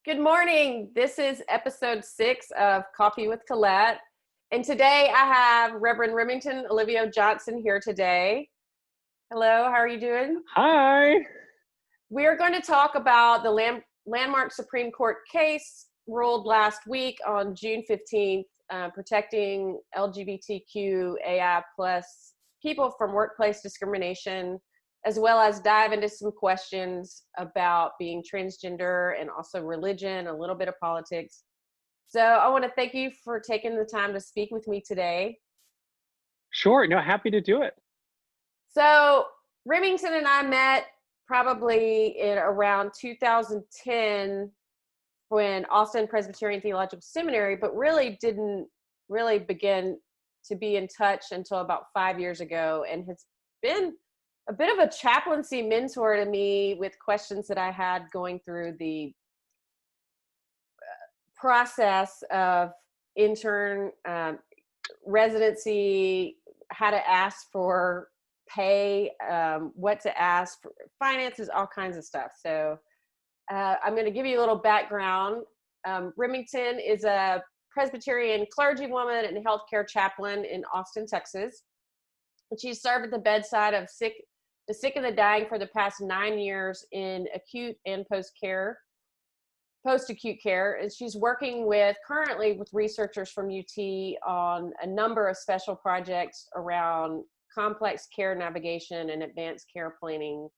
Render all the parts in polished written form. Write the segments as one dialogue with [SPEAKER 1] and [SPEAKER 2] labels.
[SPEAKER 1] Good morning. This is episode 6 of Coffee with Colette. And today I have Reverend Remington, Olivia Johnson here today. Hello, how are you doing?
[SPEAKER 2] Hi.
[SPEAKER 1] We are going to talk about the landmark Supreme Court case ruled last week on June 15th, protecting LGBTQAI plus people from workplace discrimination, as well as dive into some questions about being transgender and also religion, a little bit of politics. So I want to thank you for taking the time to speak with me today.
[SPEAKER 2] Sure. No, happy to do it.
[SPEAKER 1] So Remington and I met probably in around 2010 when Austin Presbyterian Theological Seminary, but really didn't really begin to be in touch until about 5 years ago, and has been a bit of a chaplaincy mentor to me with questions that I had going through the process of intern residency, how to ask for pay, what to ask for, finances, all kinds of stuff. So I'm going to give you a little background. Remington is a Presbyterian clergywoman and healthcare chaplain in Austin, Texas. And she served at the bedside of the sick and the dying for the past 9 years in acute and post-acute care. And she's working currently with researchers from UT on a number of special projects around complex care navigation and advanced care planning.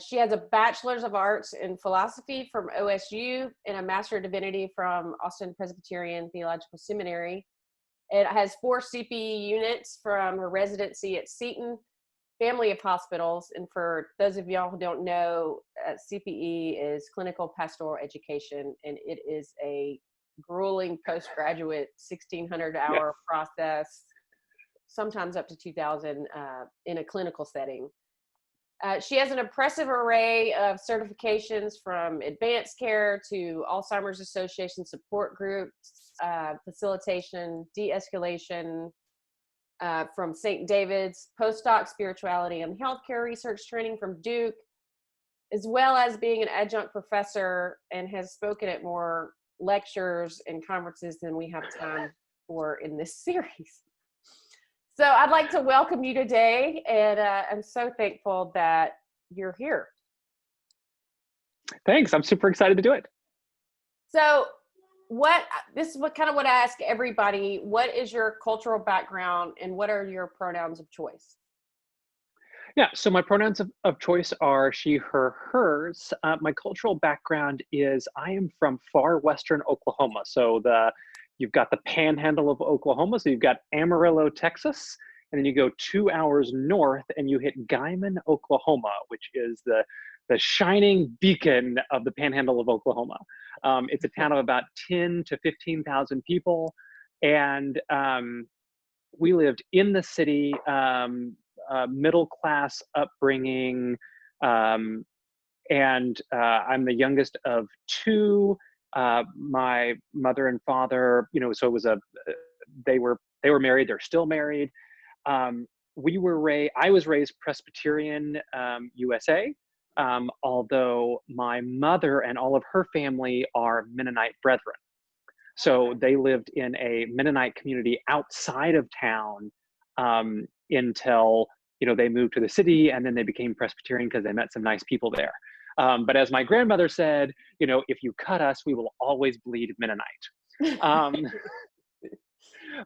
[SPEAKER 1] She has a Bachelor's of Arts in Philosophy from OSU and a Master of Divinity from Austin Presbyterian Theological Seminary. It has 4 CPE units from her residency at Seton Family of Hospitals. And for those of y'all who don't know, CPE is Clinical Pastoral Education, and it is a grueling postgraduate 1,600-hour process, sometimes up to 2,000 in a clinical setting. She has an impressive array of certifications from advanced care to Alzheimer's Association support groups, facilitation, de-escalation, from St. David's, postdoc spirituality and healthcare research training from Duke, as well as being an adjunct professor, and has spoken at more lectures and conferences than we have time for in this series. So I'd like to welcome you today, and I'm so thankful that you're here.
[SPEAKER 2] Thanks. I'm super excited to do it.
[SPEAKER 1] So this is what I ask everybody: what is your cultural background and what are your pronouns of choice?
[SPEAKER 2] Yeah, so my pronouns of choice are she, her, hers. My cultural background is I am from far western Oklahoma. So you've got the panhandle of Oklahoma. So you've got Amarillo, Texas, and then you go 2 hours north and you hit Guymon, Oklahoma, which is the shining beacon of the panhandle of Oklahoma. It's a town of about 10 to 15,000 people. And we lived in the city, middle class upbringing. And I'm the youngest of 2. My mother and father, so it was they were married. They're still married. I was raised Presbyterian, USA. Although my mother and all of her family are Mennonite Brethren. So they lived in a Mennonite community outside of town until, they moved to the city, and then they became Presbyterian because they met some nice people there. But as my grandmother said, if you cut us, we will always bleed Mennonite.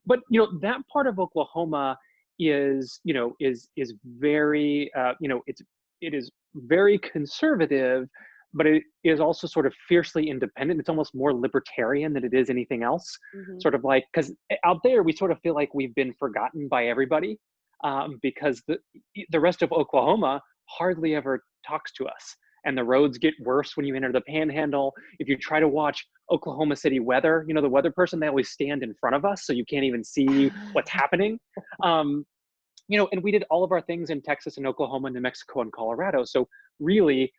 [SPEAKER 2] But, that part of Oklahoma is very, it is very conservative, but it is also sort of fiercely independent. It's almost more libertarian than it is anything else. Mm-hmm. Sort of like, because out there we sort of feel like we've been forgotten by everybody, because the rest of Oklahoma hardly ever talks to us. And the roads get worse when you enter the panhandle. If you try to watch Oklahoma City weather, the weather person, they always stand in front of us, so you can't even see what's happening. And we did all of our things in Texas and Oklahoma, New Mexico, and Colorado. So really,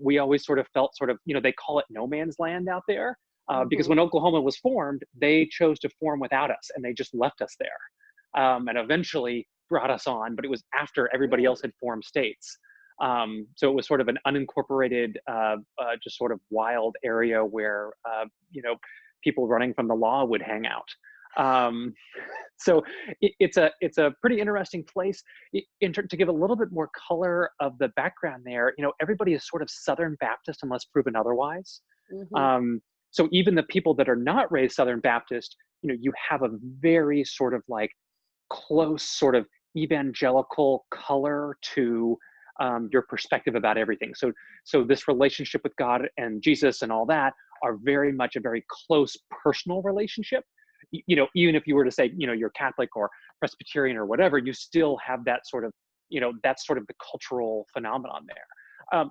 [SPEAKER 2] we always sort of felt they call it no man's land out there, because when Oklahoma was formed, they chose to form without us, and they just left us there, and eventually brought us on. But it was after everybody else had formed states. So it was sort of an unincorporated, just sort of wild area where, people running from the law would hang out. Um, so it's a pretty interesting place. To give a little bit more color of the background there, everybody is sort of Southern Baptist unless proven otherwise.
[SPEAKER 1] Mm-hmm.
[SPEAKER 2] So even the people that are not raised Southern Baptist, you have a very sort of like close sort of evangelical color to your perspective about everything. So this relationship with God and Jesus and all that are very much a very close personal relationship. Even if you were to say, you're Catholic or Presbyterian or whatever, you still have that sort of, that's sort of the cultural phenomenon there.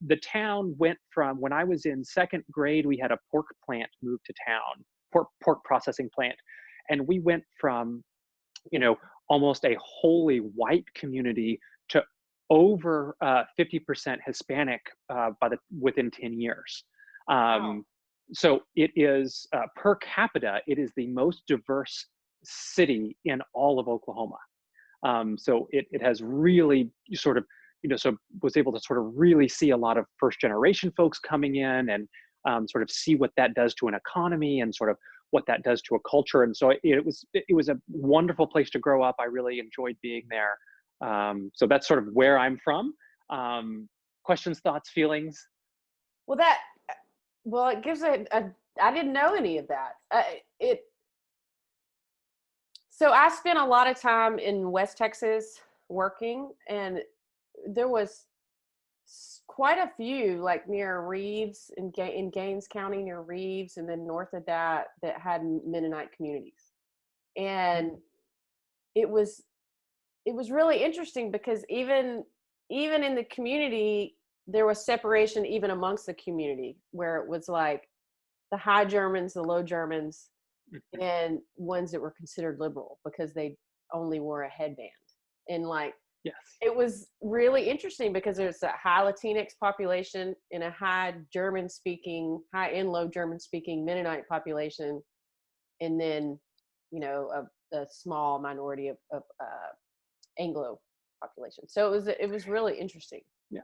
[SPEAKER 2] The town went from, when I was in second grade, we had a pork plant move to town, pork processing plant. And we went from, almost a wholly white community to over 50% Hispanic within 10 years.
[SPEAKER 1] Wow.
[SPEAKER 2] So it is per capita, it is the most diverse city in all of Oklahoma. So it has really sort of, so was able to sort of really see a lot of first generation folks coming in and sort of see what that does to an economy and sort of what that does to a culture. And so it was a wonderful place to grow up. I really enjoyed being there. So that's sort of where I'm from. Questions, thoughts, feelings?
[SPEAKER 1] Well, it gives I didn't know any of that. So I spent a lot of time in West Texas working, and there was quite a few, like near Reeves in Gaines County near Reeves, and then north of that had Mennonite communities. And it was really interesting because even in the community, there was separation even amongst the community, where it was like the high Germans, the low Germans, and ones that were considered liberal because they only wore a headband. And like,
[SPEAKER 2] Yes.
[SPEAKER 1] it was really interesting because there's a high Latinx population and a high and low German speaking Mennonite population. And then, a small minority of Anglo population. So it was really interesting.
[SPEAKER 2] Yeah.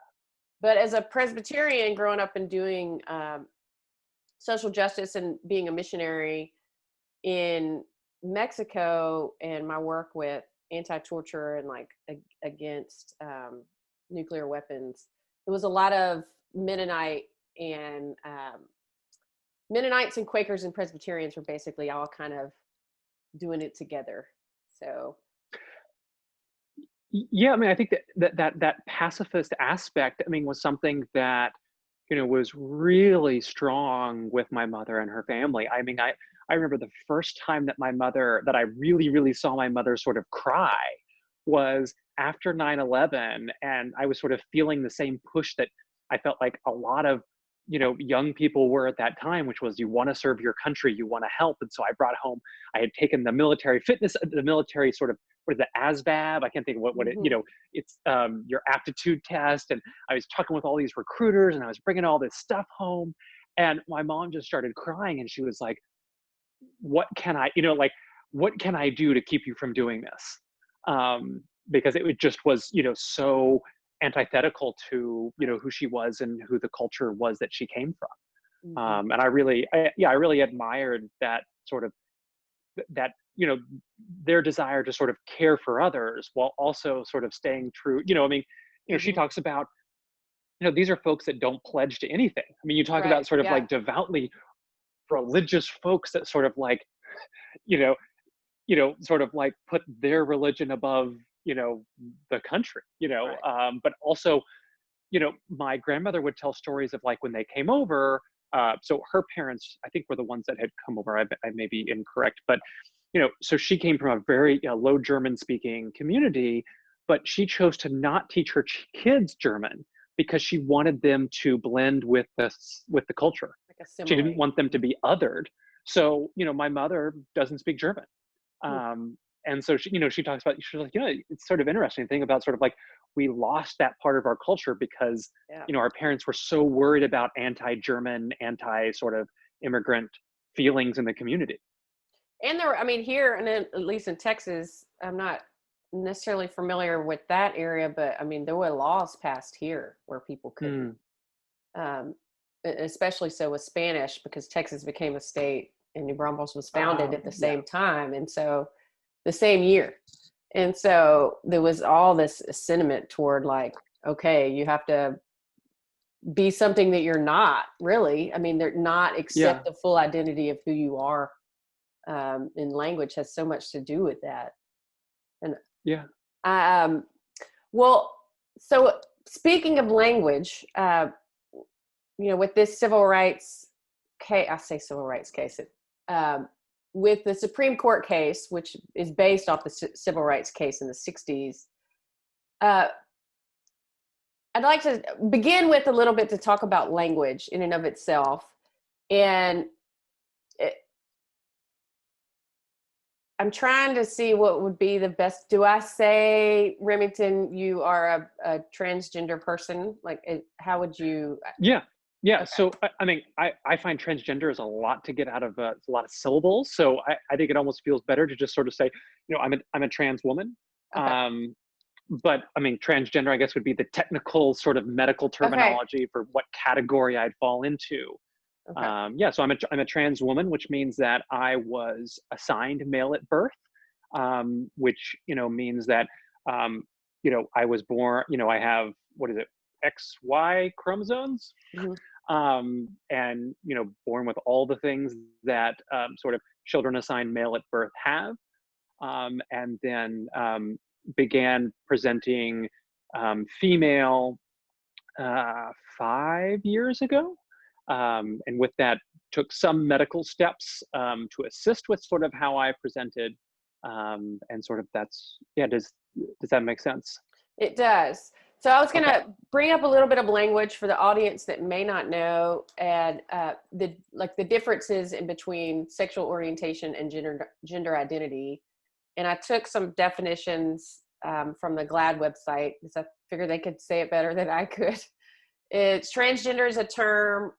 [SPEAKER 1] But as a Presbyterian growing up and doing social justice and being a missionary in Mexico, and my work with anti-torture and like against nuclear weapons, there was a lot of Mennonites and Quakers and Presbyterians were basically all kind of doing it together. So
[SPEAKER 2] Yeah, I mean, I think that pacifist aspect, I mean, was something that, was really strong with my mother and her family. I mean, I remember the first time that I really, really saw my mother sort of cry was after 9/11, and I was sort of feeling the same push that I felt like a lot of, young people were at that time, which was you want to serve your country, you want to help. And so I brought home, I had taken the military fitness, the military sort of, what is it, ASVAB? I can't think of what it, it's your aptitude test. And I was talking with all these recruiters and I was bringing all this stuff home. And my mom just started crying and she was like, what can I do to keep you from doing this? Because it just was, so antithetical to, who she was and who the culture was that she came from. And I really admired that sort of, that, their desire to sort of care for others while also sort of staying true. She talks about, these are folks that don't pledge to anything. I mean, you talk
[SPEAKER 1] right,
[SPEAKER 2] about sort of
[SPEAKER 1] yeah.
[SPEAKER 2] like devoutly religious folks that sort of like, sort of like put their religion above, the country,
[SPEAKER 1] Right.
[SPEAKER 2] but also, my grandmother would tell stories of like when they came over. So her parents, I think, were the ones that had come over. I may be incorrect, but so she came from a very low German speaking community, but she chose to not teach her kids German because she wanted them to blend with the culture.
[SPEAKER 1] Like
[SPEAKER 2] She didn't
[SPEAKER 1] assimilate.
[SPEAKER 2] want them to be othered. So my mother doesn't speak German. And so she talks about, she's like, it's sort of interesting thing about sort of like, we lost that part of our culture because,
[SPEAKER 1] Yeah.
[SPEAKER 2] Our parents were so worried about anti-German, sort of immigrant feelings in the community.
[SPEAKER 1] And here, and at least in Texas, I'm not necessarily familiar with that area, but I mean, there were laws passed here where people couldn't,
[SPEAKER 2] Mm.
[SPEAKER 1] um, especially so with Spanish, because Texas became a state and New Braunfels was founded
[SPEAKER 2] Oh,
[SPEAKER 1] at the
[SPEAKER 2] yeah.
[SPEAKER 1] same time. And so the same year. And so there was all this sentiment toward like, okay, you have to be something that you're not really. I mean, they're not
[SPEAKER 2] Yeah.
[SPEAKER 1] accept the full identity of who you are. And language has so much to do with that. And
[SPEAKER 2] Yeah.
[SPEAKER 1] um, well, so speaking of language, with this civil rights case, I say civil rights case, um, with the Supreme Court case, which is based off the civil rights case in the 60s, uh, I'd like to begin with a little bit to talk about language in and of itself. And it, I'm trying to see what would be the best. Do I say, Remington, you are a transgender person? Like, how would you?
[SPEAKER 2] Yeah. Yeah.
[SPEAKER 1] Okay.
[SPEAKER 2] So, I mean, I find transgender is a lot to get out of, it's a lot of syllables. So I think it almost feels better to just sort of say, I'm a trans woman.
[SPEAKER 1] Okay.
[SPEAKER 2] Um, but I mean, transgender, I guess, would be the technical sort of medical
[SPEAKER 1] Okay.
[SPEAKER 2] terminology for what category I'd fall into.
[SPEAKER 1] Okay.
[SPEAKER 2] Yeah, so I'm a trans woman, which means that I was assigned male at birth, which means that um, I was born. I have, what is it, XY chromosomes,
[SPEAKER 1] Hmm.
[SPEAKER 2] and born with all the things that sort of children assigned male at birth have, and then began presenting female 5 years ago. And with that, took some medical steps to assist with sort of how I presented. And sort of yeah, does that make sense?
[SPEAKER 1] It does. So I was going
[SPEAKER 2] Okay.
[SPEAKER 1] to bring up a little bit of language for the audience that may not know, and the differences in between sexual orientation and gender identity. And I took some definitions from the GLAD website because I figured they could say it better than I could. It's transgender is a term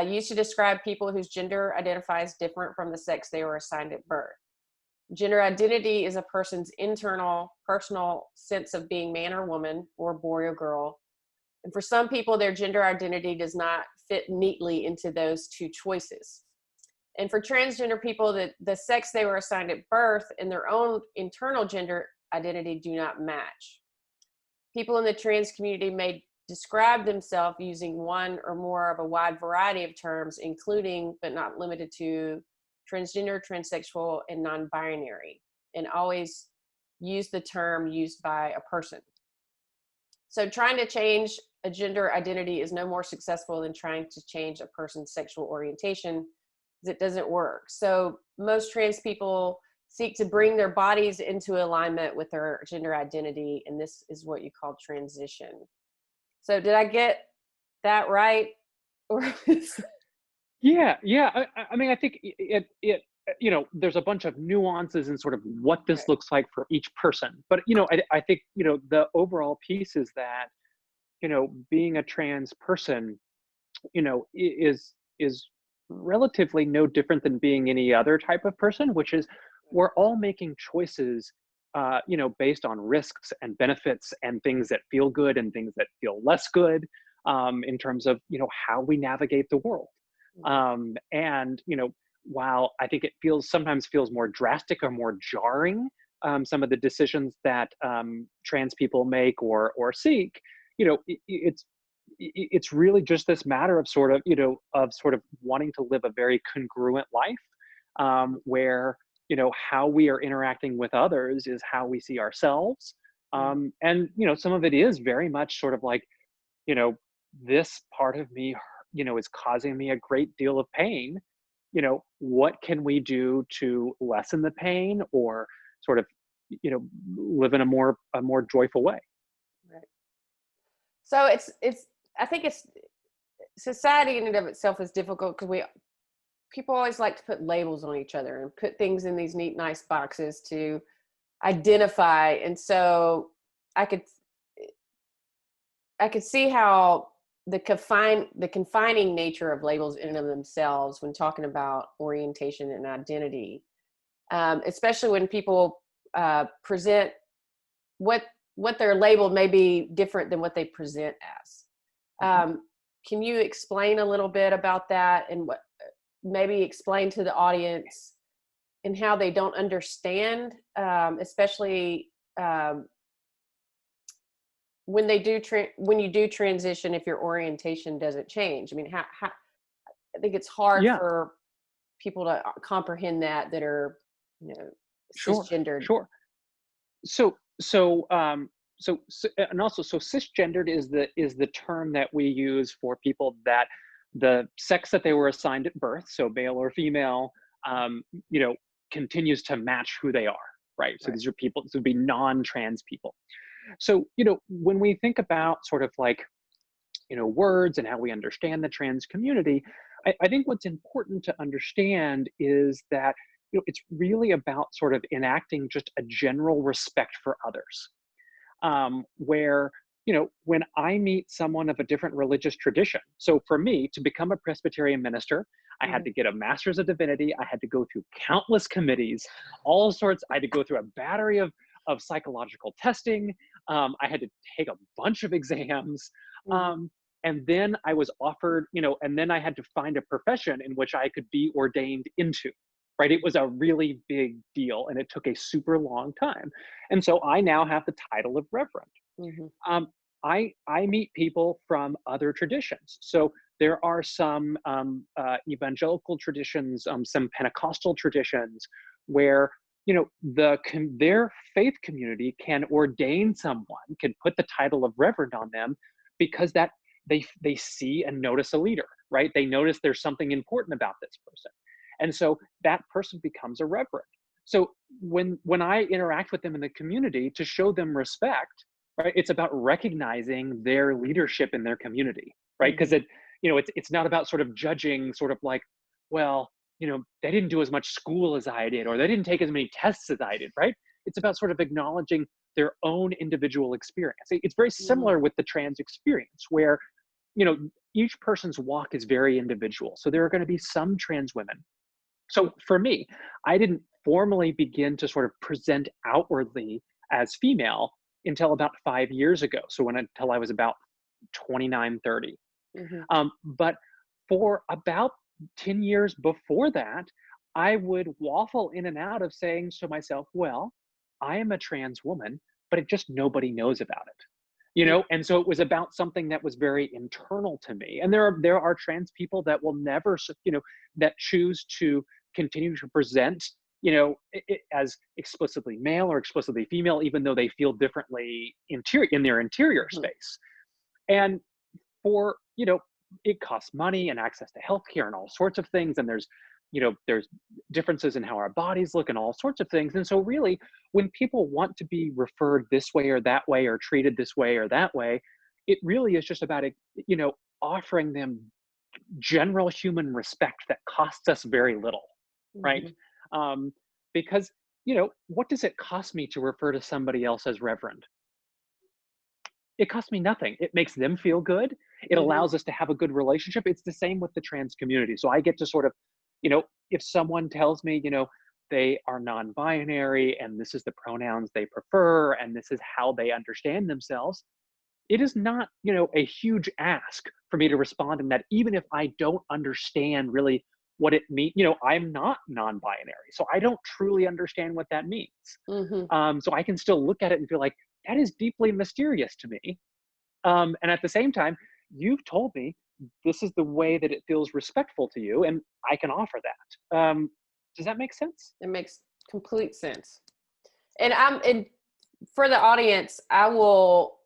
[SPEAKER 1] used to describe people whose gender identifies different from the sex they were assigned at birth. Gender identity is a person's internal, personal sense of being man or woman, or boy or girl. And for some people, their gender identity does not fit neatly into those two choices. And for transgender people, the sex they were assigned at birth and their own internal gender identity do not match. People in the trans community may describe themselves using one or more of a wide variety of terms, including but not limited to transgender, transsexual, and non-binary, and always use the term used by a person. So trying to change a gender identity is no more successful than trying to change a person's sexual orientation, because it doesn't work. So most trans people seek to bring their bodies into alignment with their gender identity, and this is what you call transition. So did I get that right? Or
[SPEAKER 2] Yeah, yeah. I mean, I think there's a bunch of nuances in sort of what this
[SPEAKER 1] right.
[SPEAKER 2] looks like for each person. But I think the overall piece is that being a trans person, is relatively no different than being any other type of person, which is we're all making choices, based on risks and benefits and things that feel good and things that feel less good, in terms of how we navigate the world. And while I think it sometimes feels more drastic or more jarring, some of the decisions that trans people make or seek, it's really just this matter of sort of wanting to live a very congruent life, where how we are interacting with others is how we see ourselves. And some of it is very much sort of like, you know this part of me is causing me a great deal of pain. What can we do to lessen the pain, or sort of live in a more joyful way?
[SPEAKER 1] Right. So it's I think it's society in and of itself is difficult because we people always like to put labels on each other and put things in these neat, nice boxes to identify. And so I could I could see how the confining nature of labels in and of themselves when talking about orientation and identity, especially when people present what they're labeled may be different than what they present as.
[SPEAKER 2] Mhm.
[SPEAKER 1] Can you explain a little bit about that, and what maybe explain to the audience and how they don't understand, especially when they do when you do transition, if your orientation doesn't change? I mean, how I think it's hard
[SPEAKER 2] Yeah,
[SPEAKER 1] for people to comprehend that are, you know,
[SPEAKER 2] sure,
[SPEAKER 1] cisgendered.
[SPEAKER 2] sure. So so and also so cisgendered is the term that we use for people that the sex that they were assigned at birth, so male or female, um, you know, continues to match who they are, right? So
[SPEAKER 1] Right.
[SPEAKER 2] these are people, this would be non-trans people. So, when we think about sort of like, words and how we understand the trans community, I think what's important to understand is that, it's really about sort of enacting just a general respect for others, where, when I meet someone of a different religious tradition. So for me to become a Presbyterian minister, I had
[SPEAKER 1] Mhm.
[SPEAKER 2] to get a master's of divinity. I had to go through countless committees, all sorts. I had to go through a battery of psychological testing. I had to take a bunch of exams.
[SPEAKER 1] Mhm.
[SPEAKER 2] Um, and then I was offered, and then I had to find a profession in which I could be ordained into. Right. It was a really big deal and it took a super long time. And so I now have the title of Reverend.
[SPEAKER 1] Mhm.
[SPEAKER 2] Um, I meet people from other traditions. So there are some evangelical traditions, some Pentecostal traditions, where their faith community can ordain someone, can put the title of Reverend on them, because that they see and notice a leader, right? They notice there's something important about this person, and so that person becomes a Reverend. So when I interact with them in the community to show them respect, right, it's about recognizing their leadership in their community, right? Because
[SPEAKER 1] Mhm.
[SPEAKER 2] it's not about sort of judging, sort of like, well, they didn't do as much school as I did, or they didn't take as many tests as I did, right? It's about sort of acknowledging their own individual experience. It's very
[SPEAKER 1] Mhm.
[SPEAKER 2] similar with the trans experience, where you know each person's walk is very individual. So there are going to be some trans women. So for me, I didn't formally begin to sort of present outwardly as female until about 5 years ago. So until I was about 29, 30.
[SPEAKER 1] Mhm.
[SPEAKER 2] But for about 10 years before that, I would waffle in and out of saying to myself, well, I am a trans woman, but it just nobody knows about it. And so it was about something that was very internal to me. And there are trans people that will never, that choose to continue to present, as explicitly male or explicitly female, even though they feel differently in their interior
[SPEAKER 1] Mhm.
[SPEAKER 2] space. And for it costs money and access to healthcare and all sorts of things, and there's differences in how our bodies look and all sorts of things. And so really, when people want to be referred this way or that way, or treated this way or that way, it really is just about offering them general human respect that costs us very little, right?
[SPEAKER 1] Mhm.
[SPEAKER 2] um, because what does it cost me to refer to somebody else as Reverend? It costs me nothing. It makes them feel good. It
[SPEAKER 1] Mhm.
[SPEAKER 2] allows us to have a good relationship. It's the same with the trans community. So I get to sort of, if someone tells me, they are non-binary and this is the pronouns they prefer and this is how they understand themselves, it is not, a huge ask for me to respond in that, even if I don't understand really what it means. I'm not non-binary, so I don't truly understand what that means.
[SPEAKER 1] Mhm.
[SPEAKER 2] So I can still look at it and feel like that is deeply mysterious to me. And at the same time, you've told me this is the way that it feels respectful to you, and I can offer that. Does that make sense?
[SPEAKER 1] It makes complete sense. And for the audience, I will,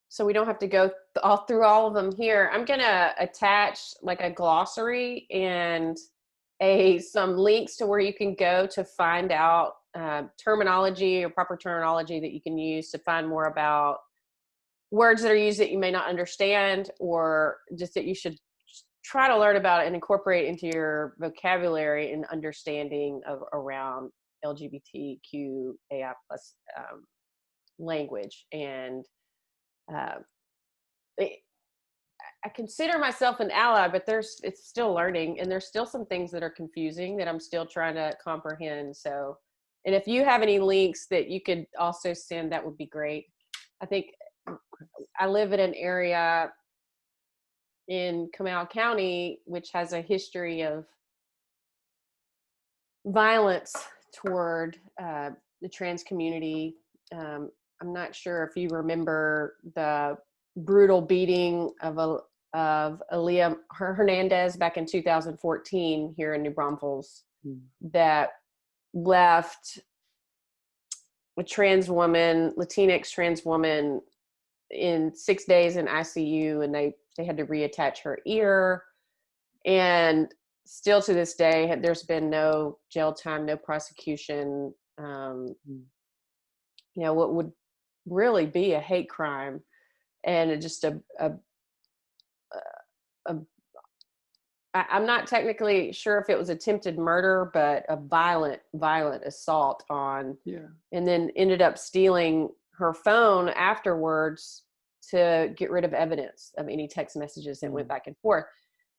[SPEAKER 1] so we don't have to go all through all of them here. I'm gonna attach like a glossary and a some links to where you can go to find out terminology or proper terminology that you can use to find more about words that are used that you may not understand, or just that you should try to learn about and incorporate into your vocabulary and understanding of around LGBTQAI plus language. And uh, it, I consider myself an ally, but it's still learning, and there's still some things that are confusing that I'm still trying to comprehend. So And if you have any links that you could also send, that would be great. I think I live in an area in Comal County, which has a history of violence toward the trans community. I'm not sure if you remember the brutal beating of Aaliyah Hernandez back in 2014 here in New Braunfels, that left a trans woman, Latinx trans woman, in 6 days in ICU, and they had to reattach her ear. And still to this day, there's been no jail time, no prosecution. What would really be a hate crime, and just I'm not technically sure if it was attempted murder, but a violent assault on, and then ended up stealing her phone afterwards to get rid of evidence of any text messages that went back and forth.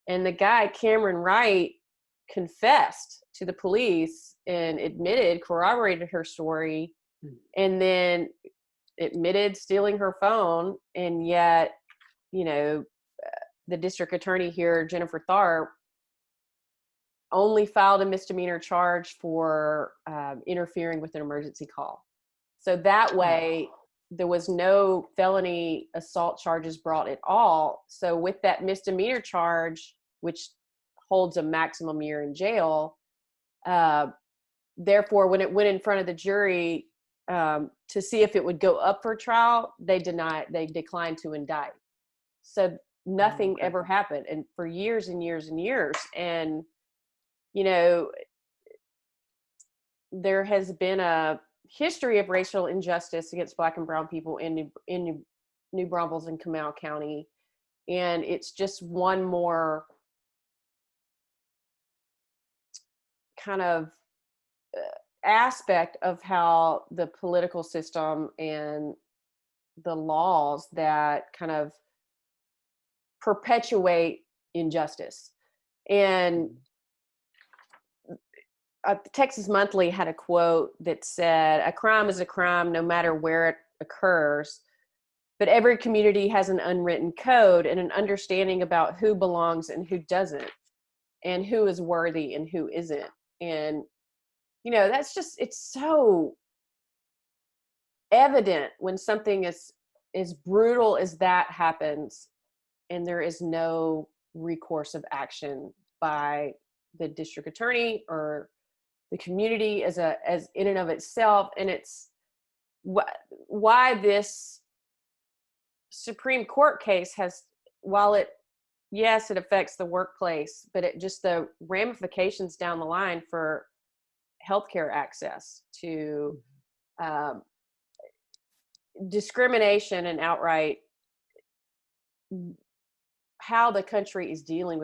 [SPEAKER 1] And the guy, Cameron Wright, confessed to the police and corroborated her story, and then admitted stealing her phone. And yet, the district attorney here, Jennifer Tharp, only filed a misdemeanor charge for interfering with an emergency call. So that way, there was no felony assault charges brought at all. So with that misdemeanor charge, which holds a maximum year in jail, therefore, when it went in front of the jury to see if it would go up for trial, they declined to indict. So nothing ever happened, and for years and years and years. And there has been a history of racial injustice against Black and brown people in New Braunfels and Comal County, and it's just one more kind of aspect of how the political system and the laws that kind of perpetuate injustice. And Texas Monthly had a quote that said, "A crime is a crime no matter where it occurs, but every community has an unwritten code and an understanding about who belongs and who doesn't, and who is worthy and who isn't." And that's just, it's so evident when something as brutal as that happens, and there is no recourse of action by the district attorney or the community as in and of itself. And it's why this Supreme Court case has, while it affects the workplace, but it just, the ramifications down the line for healthcare access to discrimination and outright how the country is dealing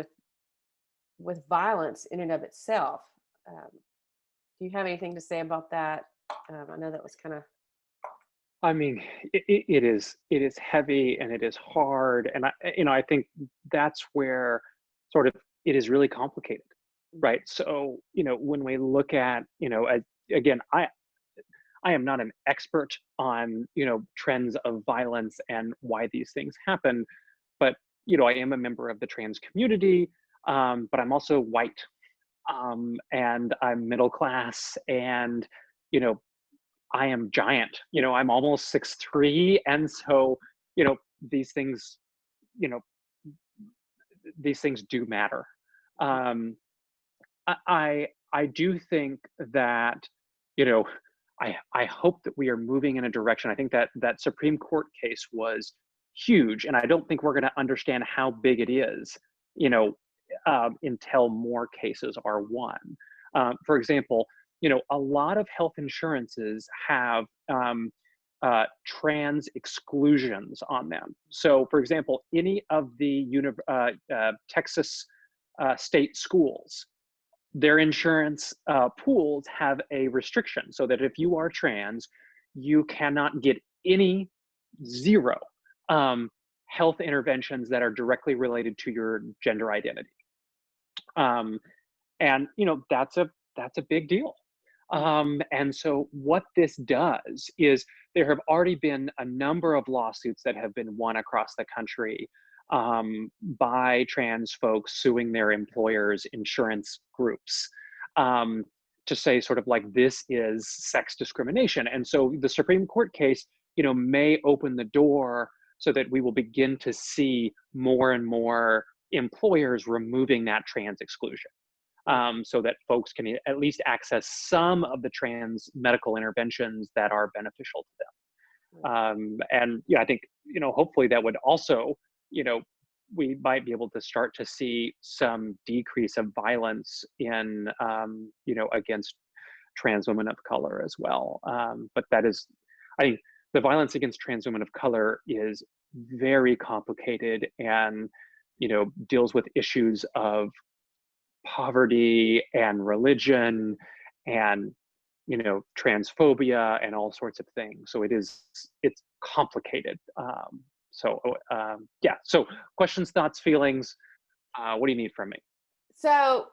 [SPEAKER 1] with violence in and of itself. Do you have anything to say about that? I know that was kind of.
[SPEAKER 2] I mean, it is heavy and it is hard, and I think that's where sort of it is really complicated, right? So when we look at again, I am not an expert on trends of violence and why these things happen, but I am a member of the trans community, but I'm also white, and I'm middle class, and I am giant. I'm almost 6'3", and so these things these things do matter. I do think that I hope that we are moving in a direction. I think that Supreme Court case was huge, and I don't think we're going to understand how big it is, until more cases are won. For example, a lot of health insurances have trans exclusions on them. So, for example, any of the Texas state schools, their insurance pools have a restriction so that if you are trans, you cannot get any zero health interventions that are directly related to your gender identity. And that's a big deal. And so what this does is there have already been a number of lawsuits that have been won across the country by trans folks suing their employers' insurance groups to say sort of like this is sex discrimination. And so the Supreme Court case, may open the door so that we will begin to see more and more employers removing that trans exclusion. So that folks can at least access some of the trans medical interventions that are beneficial to them. And yeah, I think, hopefully that would also, we might be able to start to see some decrease of violence in, against trans women of color as well. But that is, I think the violence against trans women of color is very complicated and, deals with issues of poverty and religion and transphobia and all sorts of things. So it's complicated. Yeah, so questions, thoughts, feelings, what do you need from me?
[SPEAKER 1] So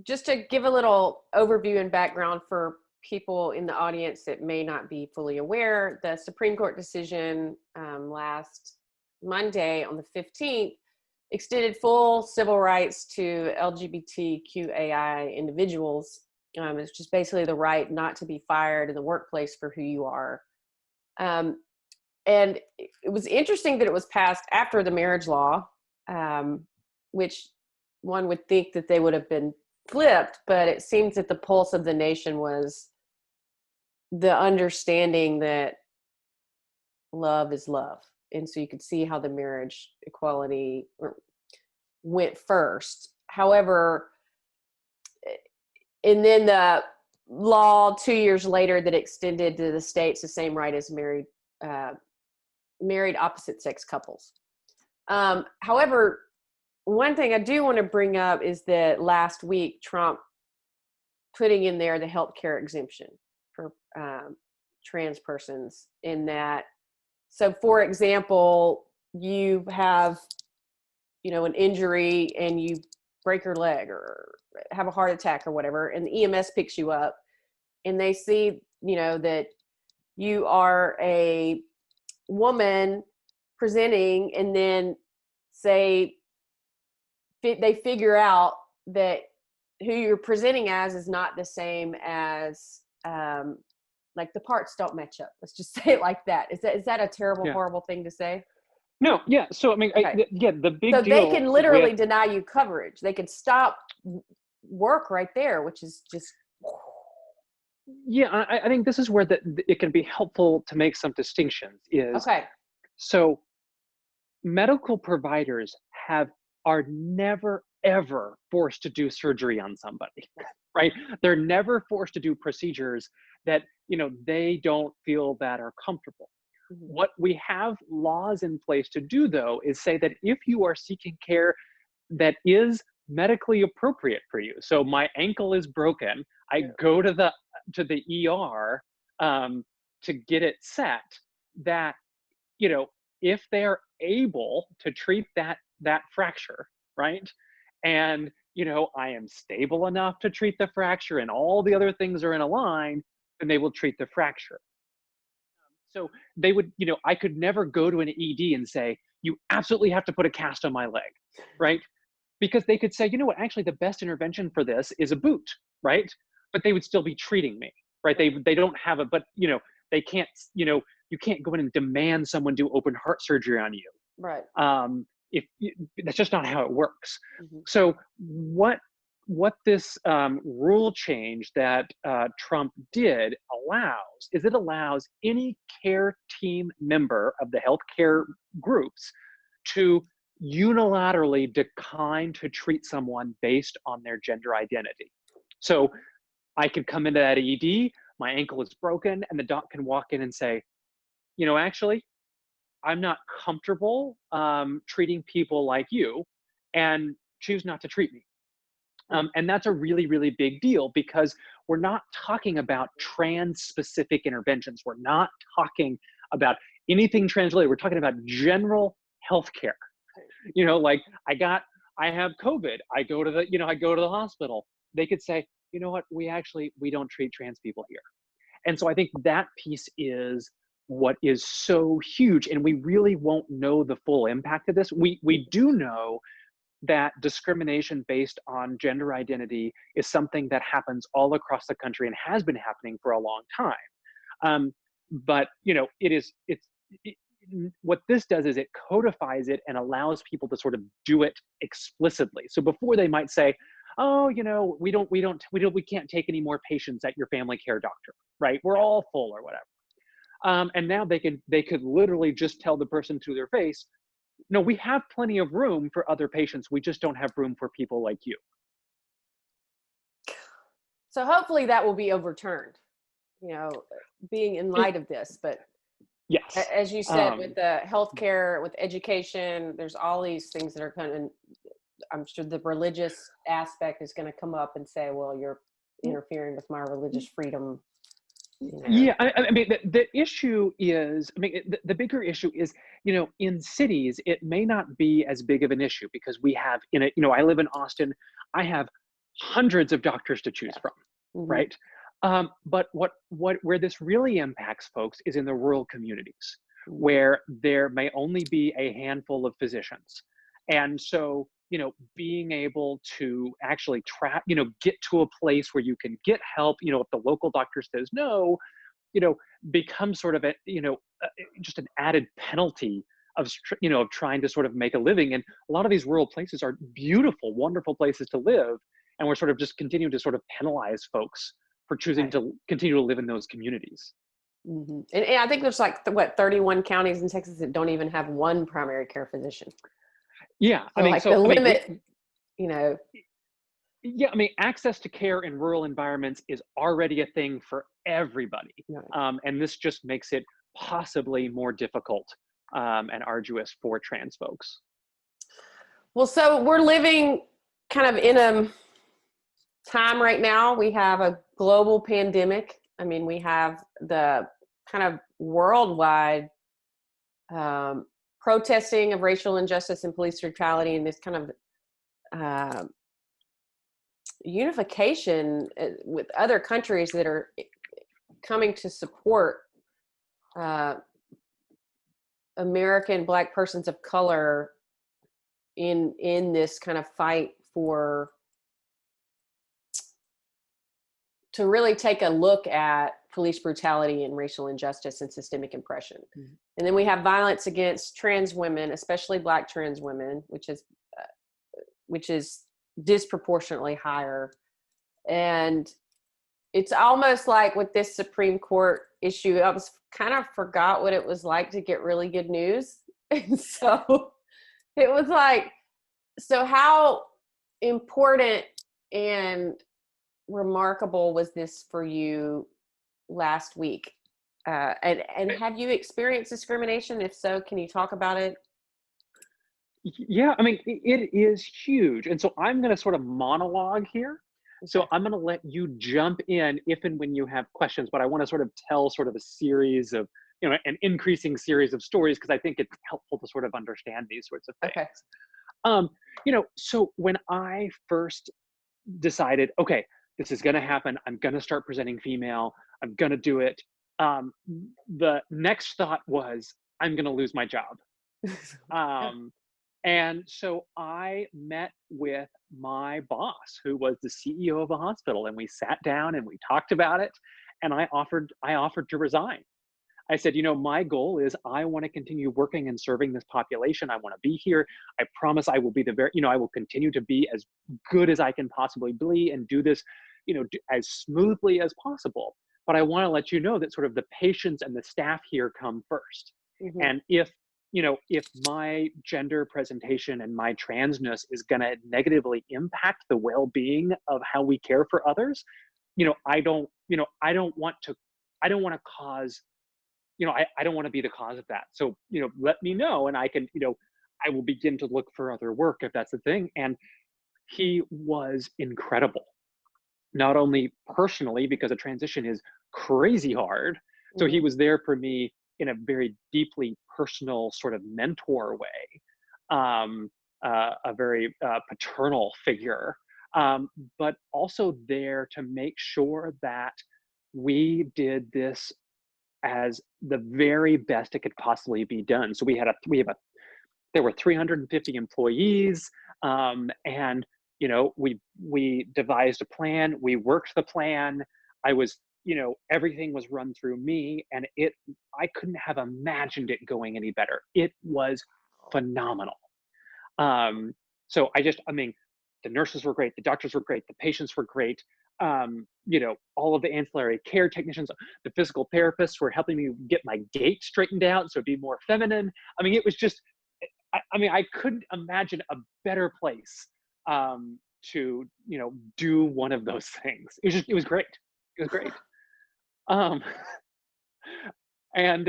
[SPEAKER 1] just to give a little overview and background for people in the audience that may not be fully aware, the Supreme Court decision last Monday on the 15th extended full civil rights to LGBTQAI individuals, which is basically the right not to be fired in the workplace for who you are. And it was interesting that it was passed after the marriage law, which one would think that they would have been flipped, but it seems that the pulse of the nation was the understanding that love is love. And so you could see how the marriage equality went first. However, and then the law 2 years later that extended to the states the same right as married opposite sex couples. However, one thing I do want to bring up is that last week Trump putting in there the healthcare exemption for trans persons, in that, so for example, you have, an injury and you break your leg or have a heart attack or whatever, and the EMS picks you up and they see, that you are a woman presenting, and then say they figure out that who you're presenting as is not the same as, like the parts don't match up. Let's just say it like that. Is that a terrible, horrible thing to say?
[SPEAKER 2] No, yeah. So I mean,
[SPEAKER 1] Okay.
[SPEAKER 2] the big
[SPEAKER 1] so
[SPEAKER 2] deal.
[SPEAKER 1] They can literally deny you coverage. They could stop work right there, which is just.
[SPEAKER 2] Yeah, I think this is where it can be helpful to make some distinctions.
[SPEAKER 1] Okay.
[SPEAKER 2] So medical providers are never ever forced to do surgery on somebody, right? They're never forced to do procedures that they don't feel that are comfortable. Mm-hmm. What we have laws in place to do, though, is say that if you are seeking care that is medically appropriate for you, so my ankle is broken, I go to the ER to get it set, that if they're able to treat that fracture, right, and I am stable enough to treat the fracture and all the other things are in a line, then they will treat the fracture. So they would, I could never go to an ED and say, you absolutely have to put a cast on my leg, right? Because they could say, what, actually the best intervention for this is a boot, right? But they would still be treating me, right? They don't have but they can't, you can't go in and demand someone do open heart surgery on you.
[SPEAKER 1] Right.
[SPEAKER 2] That's just not how it works.
[SPEAKER 1] Mm-hmm.
[SPEAKER 2] So what this rule change that Trump did allows is it allows any care team member of the healthcare groups to unilaterally decline to treat someone based on their gender identity. So I could come into that ED, my ankle is broken, and the doc can walk in and say, actually, I'm not comfortable treating people like you, and choose not to treat me. And that's a really, really big deal, because we're not talking about trans-specific interventions. We're not talking about anything trans-related. We're talking about general healthcare. Like I have COVID. I go to the hospital. They could say, you know what, we don't treat trans people here. And so I think that piece is what is so huge, and we really won't know the full impact of this. We do know that discrimination based on gender identity is something that happens all across the country and has been happening for a long time. But you know, what this does is it codifies it and allows people to sort of do it explicitly. So before they might say, oh, you know, we can't take any more patients at your family care doctor, right? We're all full or whatever. And now they could literally just tell the person to their face, no, we have plenty of room for other patients. We just don't have room for people like you.
[SPEAKER 1] So hopefully that will be overturned, you know, being in light of this. But
[SPEAKER 2] yes,
[SPEAKER 1] as you said, with the healthcare, with education, there's all these things that are kind of, I'm sure the religious aspect is going to come up and say, well, you're interfering with my religious freedom. You know.
[SPEAKER 2] Yeah, I mean, the issue is, I mean, the bigger issue is, you know, in cities, it may not be as big of an issue because we have, you know, I live in Austin, I have hundreds of doctors to choose from, right? But where this really impacts folks is in the rural communities, where there may only be a handful of physicians. And so, you know, being able to actually get to a place where you can get help, you know, if the local doctor says no, you know, becomes sort of a, you know, just an added penalty of, you know, of trying to sort of make a living. And a lot of these rural places are beautiful, wonderful places to live. And we're sort of just continuing to sort of penalize folks for choosing to continue to live in those communities.
[SPEAKER 1] And I think there's like, 31 counties in Texas that don't even have one primary care physician.
[SPEAKER 2] Yeah,
[SPEAKER 1] so I mean, the limit, you know.
[SPEAKER 2] Yeah, I mean, access to care in rural environments is already a thing for everybody. Right. And this just makes it possibly more difficult and arduous for trans folks.
[SPEAKER 1] Well, so we're living kind of in a time right now. We have a global pandemic. I mean, we have the kind of worldwide protesting of racial injustice and police brutality, and this kind of unification with other countries that are coming to support American Black persons of color in this kind of fight to really take a look at police brutality and racial injustice and systemic oppression. And then we have violence against trans women, especially Black trans women, which is disproportionately higher. And it's almost like with this Supreme Court issue, I was kind of forgot what it was like to get really good news. And so it was like, so how important and remarkable was this for you last week? And have you experienced discrimination? If so, can you talk about it?
[SPEAKER 2] Yeah, I mean, it is huge. And so I'm going to sort of monologue here. Okay. So I'm going to let you jump in if and when you have questions, but I want to sort of tell sort of a series of, you know, an increasing series of stories, because I think it's helpful to sort of understand these sorts of things. Okay. You know, so when I first decided, okay, this is going to happen, I'm going to start presenting female, I'm going to do it. The next thought was, I'm going to lose my job. And so I met with my boss, who was the CEO of a hospital, and we sat down and we talked about it. And I offered to resign. I said, you know, my goal is I want to continue working and serving this population. I want to be here. I promise I will be I will continue to be as good as I can possibly be and do this, you know, as smoothly as possible. But I want to let you know that sort of the patients and the staff here come first. And if my gender presentation and my transness is going to negatively impact the well-being of how we care for others, I don't want to cause, I don't want to be the cause of that. So, let me know, and I can, I will begin to look for other work if that's the thing. And he was incredible, not only personally, because a transition is crazy hard. So he was there for me in a very deeply personal sort of mentor way, a very paternal figure. but also there to make sure that we did this as the very best it could possibly be done. So there were 350 employees, and we devised a plan. We worked the plan. I was, everything was run through me, and I couldn't have imagined it going any better. It was phenomenal. Um, so I mean, the nurses were great, the doctors were great, the patients were great. All of the ancillary care technicians, the physical therapists were helping me get my gait straightened out so it'd be more feminine. I mean, it was just, I couldn't imagine a better place to, do one of those things. It was great. It was great. Um, and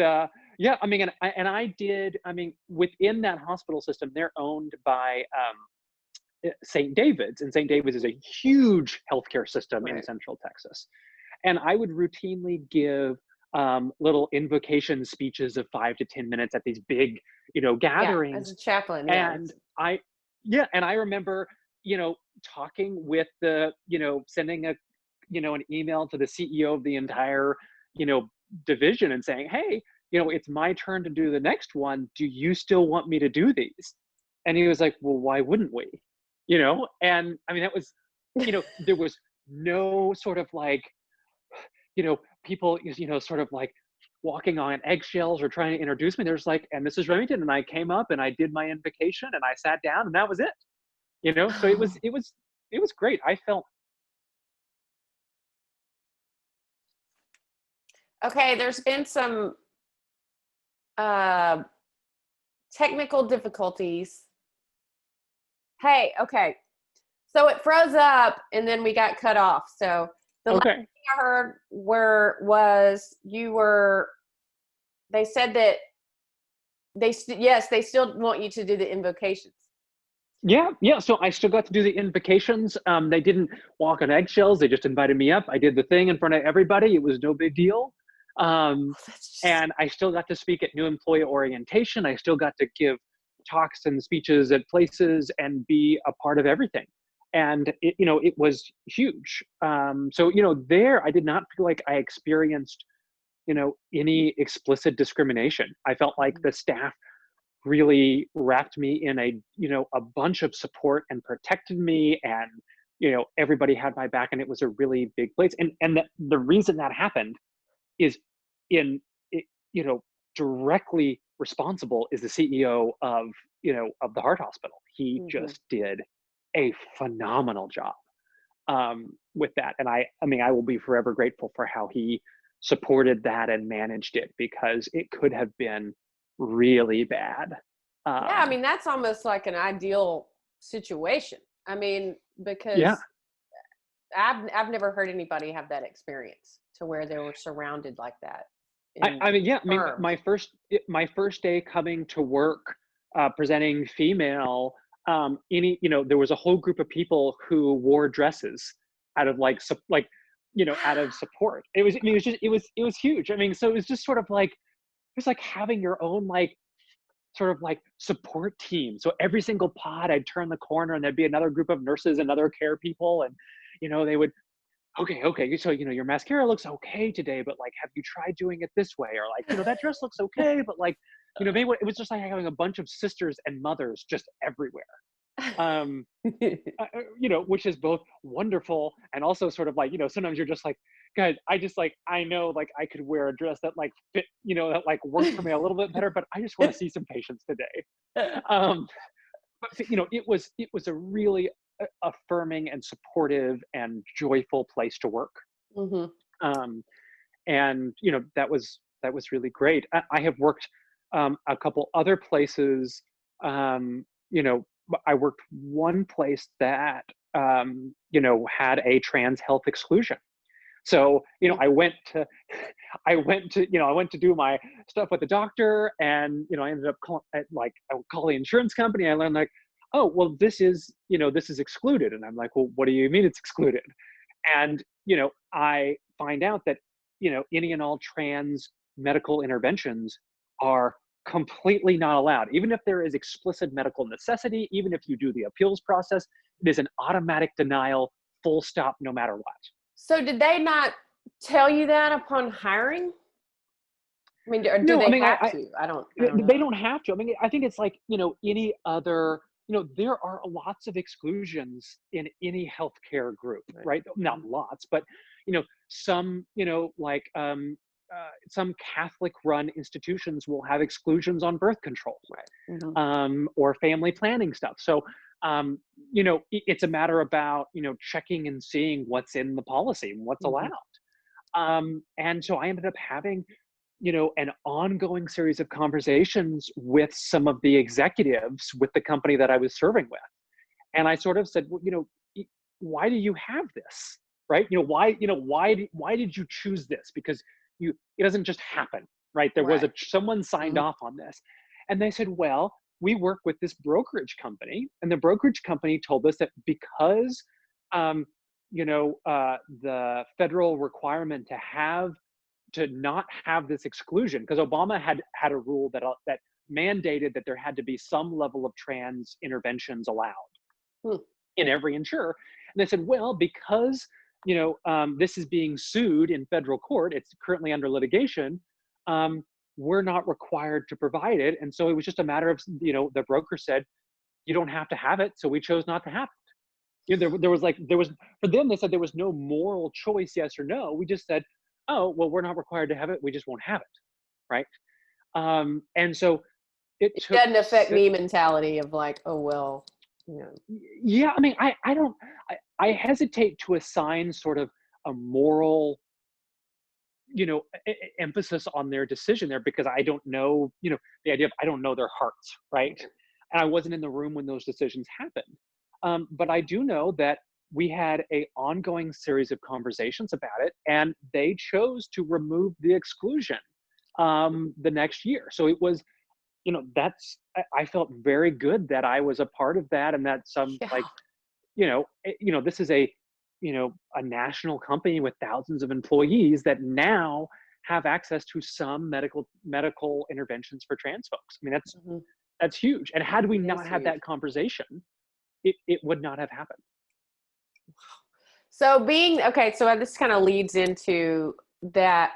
[SPEAKER 2] yeah, I mean, within that hospital system, they're owned by St. David's, and St. David's is a huge healthcare system in
[SPEAKER 1] Right.
[SPEAKER 2] Central Texas. And I would routinely give little invocation speeches of 5 to 10 minutes at these big,
[SPEAKER 1] Yeah, as
[SPEAKER 2] gatherings.
[SPEAKER 1] a chaplain, yeah.
[SPEAKER 2] And I remember, talking with sending an email to the CEO of the entire, division and saying, hey, it's my turn to do the next one. Do you still want me to do these? And he was like, well, why wouldn't we? And I mean, that was, there was no sort of like, people, sort of like walking on eggshells or trying to introduce me. There's like, and this is Remington. And I came up and I did my invocation and I sat down and that was it, so it was great. I felt.
[SPEAKER 1] Okay, there's been some uh, technical difficulties. Hey, okay. So it froze up and then we got cut off. So the last
[SPEAKER 2] Okay.
[SPEAKER 1] thing I heard they said that yes, they still want you to do the invocations.
[SPEAKER 2] Yeah. So I still got to do the invocations. They didn't walk on eggshells. They just invited me up. I did the thing in front of everybody. It was no big deal. And I still got to speak at new employee orientation. I still got to give talks and speeches at places and be a part of everything. And it was huge. So there I did not feel like I experienced any explicit discrimination. I felt like the staff really wrapped me in a bunch of support and protected me, and everybody had my back, and it was a really big place. And the reason that happened is in it, directly responsible is the CEO of the heart hospital. He just did a phenomenal job with that. And I mean, I will be forever grateful for how he supported that and managed it, because it could have been really bad.
[SPEAKER 1] Yeah, I mean, that's almost like an ideal situation. I mean,
[SPEAKER 2] Yeah.
[SPEAKER 1] because I've never heard anybody have that experience to where they were surrounded like that.
[SPEAKER 2] I mean, yeah. I mean,
[SPEAKER 1] Firms.
[SPEAKER 2] my first day coming to work, presenting female, there was a whole group of people who wore dresses out of out of support. It was huge. I mean, so it was just sort of like, it's like having your own sort of support team. So every single pod, I'd turn the corner and there'd be another group of nurses and other care people, and they would, okay, so your mascara looks okay today, but have you tried doing it this way? Or that dress looks okay, but maybe it was just like having a bunch of sisters and mothers just everywhere. Um, which is both wonderful and also sort of sometimes you're just like, guys, I know I could wear a dress that fit, that worked for me a little bit better, but I just want to see some patients today. But it was a really affirming and supportive and joyful place to work. Um, and that was really great. I have worked a couple other places. I worked one place that had a trans health exclusion. So I went to I went to do my stuff with the doctor, and I ended up I would call the insurance company. I learned oh, well, this is excluded, and I'm like, well, what do you mean it's excluded? And I find out that any and all trans medical interventions are completely not allowed. Even if there is explicit medical necessity, even if you do the appeals process, it is an automatic denial, full stop, no matter what.
[SPEAKER 1] So did they not tell you that upon hiring? I mean, or do
[SPEAKER 2] No, I
[SPEAKER 1] they
[SPEAKER 2] mean,
[SPEAKER 1] have to? I don't
[SPEAKER 2] they
[SPEAKER 1] know.
[SPEAKER 2] don't have to. I mean, I think it's like, any other, there are lots of exclusions in any healthcare group, right? Not lots, but, some, like, some Catholic run institutions will have exclusions on birth control,
[SPEAKER 1] Right.
[SPEAKER 2] or family planning stuff. So, it's a matter about, checking and seeing what's in the policy and what's allowed. And so I ended up having, an ongoing series of conversations with some of the executives with the company that I was serving with. And I sort of said, well, why do you have this? Right? Why did you choose this? Because it doesn't just happen, right? There was
[SPEAKER 1] Right.
[SPEAKER 2] someone signed off on this. And they said, well, we work with this brokerage company, and the brokerage company told us that because, the federal requirement to not have this exclusion, because Obama had a rule that mandated that there had to be some level of trans interventions allowed
[SPEAKER 1] Hmm.
[SPEAKER 2] in every insurer. And they said, well, because this is being sued in federal court, it's currently under litigation, we're not required to provide it. And so it was just a matter of, the broker said, you don't have to have it, so we chose not to have it. There was for them, they said there was no moral choice, yes or no. We just said, oh, well, we're not required to have it, we just won't have it, right? And so it
[SPEAKER 1] It
[SPEAKER 2] took
[SPEAKER 1] doesn't affect me mentality of like, oh, well,
[SPEAKER 2] yeah, I mean, I hesitate to assign sort of a moral, emphasis on their decision there, because I don't know, the idea of, I don't know their hearts, right? And I wasn't in the room when those decisions happened. But I do know that we had a ongoing series of conversations about it, and they chose to remove the exclusion the next year. So it was, I felt very good that I was a part of that, and that
[SPEAKER 1] yeah.
[SPEAKER 2] this is a national company with thousands of employees that now have access to some medical interventions for trans folks. I mean, that's huge. And had we
[SPEAKER 1] It
[SPEAKER 2] not
[SPEAKER 1] is
[SPEAKER 2] had
[SPEAKER 1] huge.
[SPEAKER 2] that conversation, it would not have happened.
[SPEAKER 1] So so this kind of leads into that.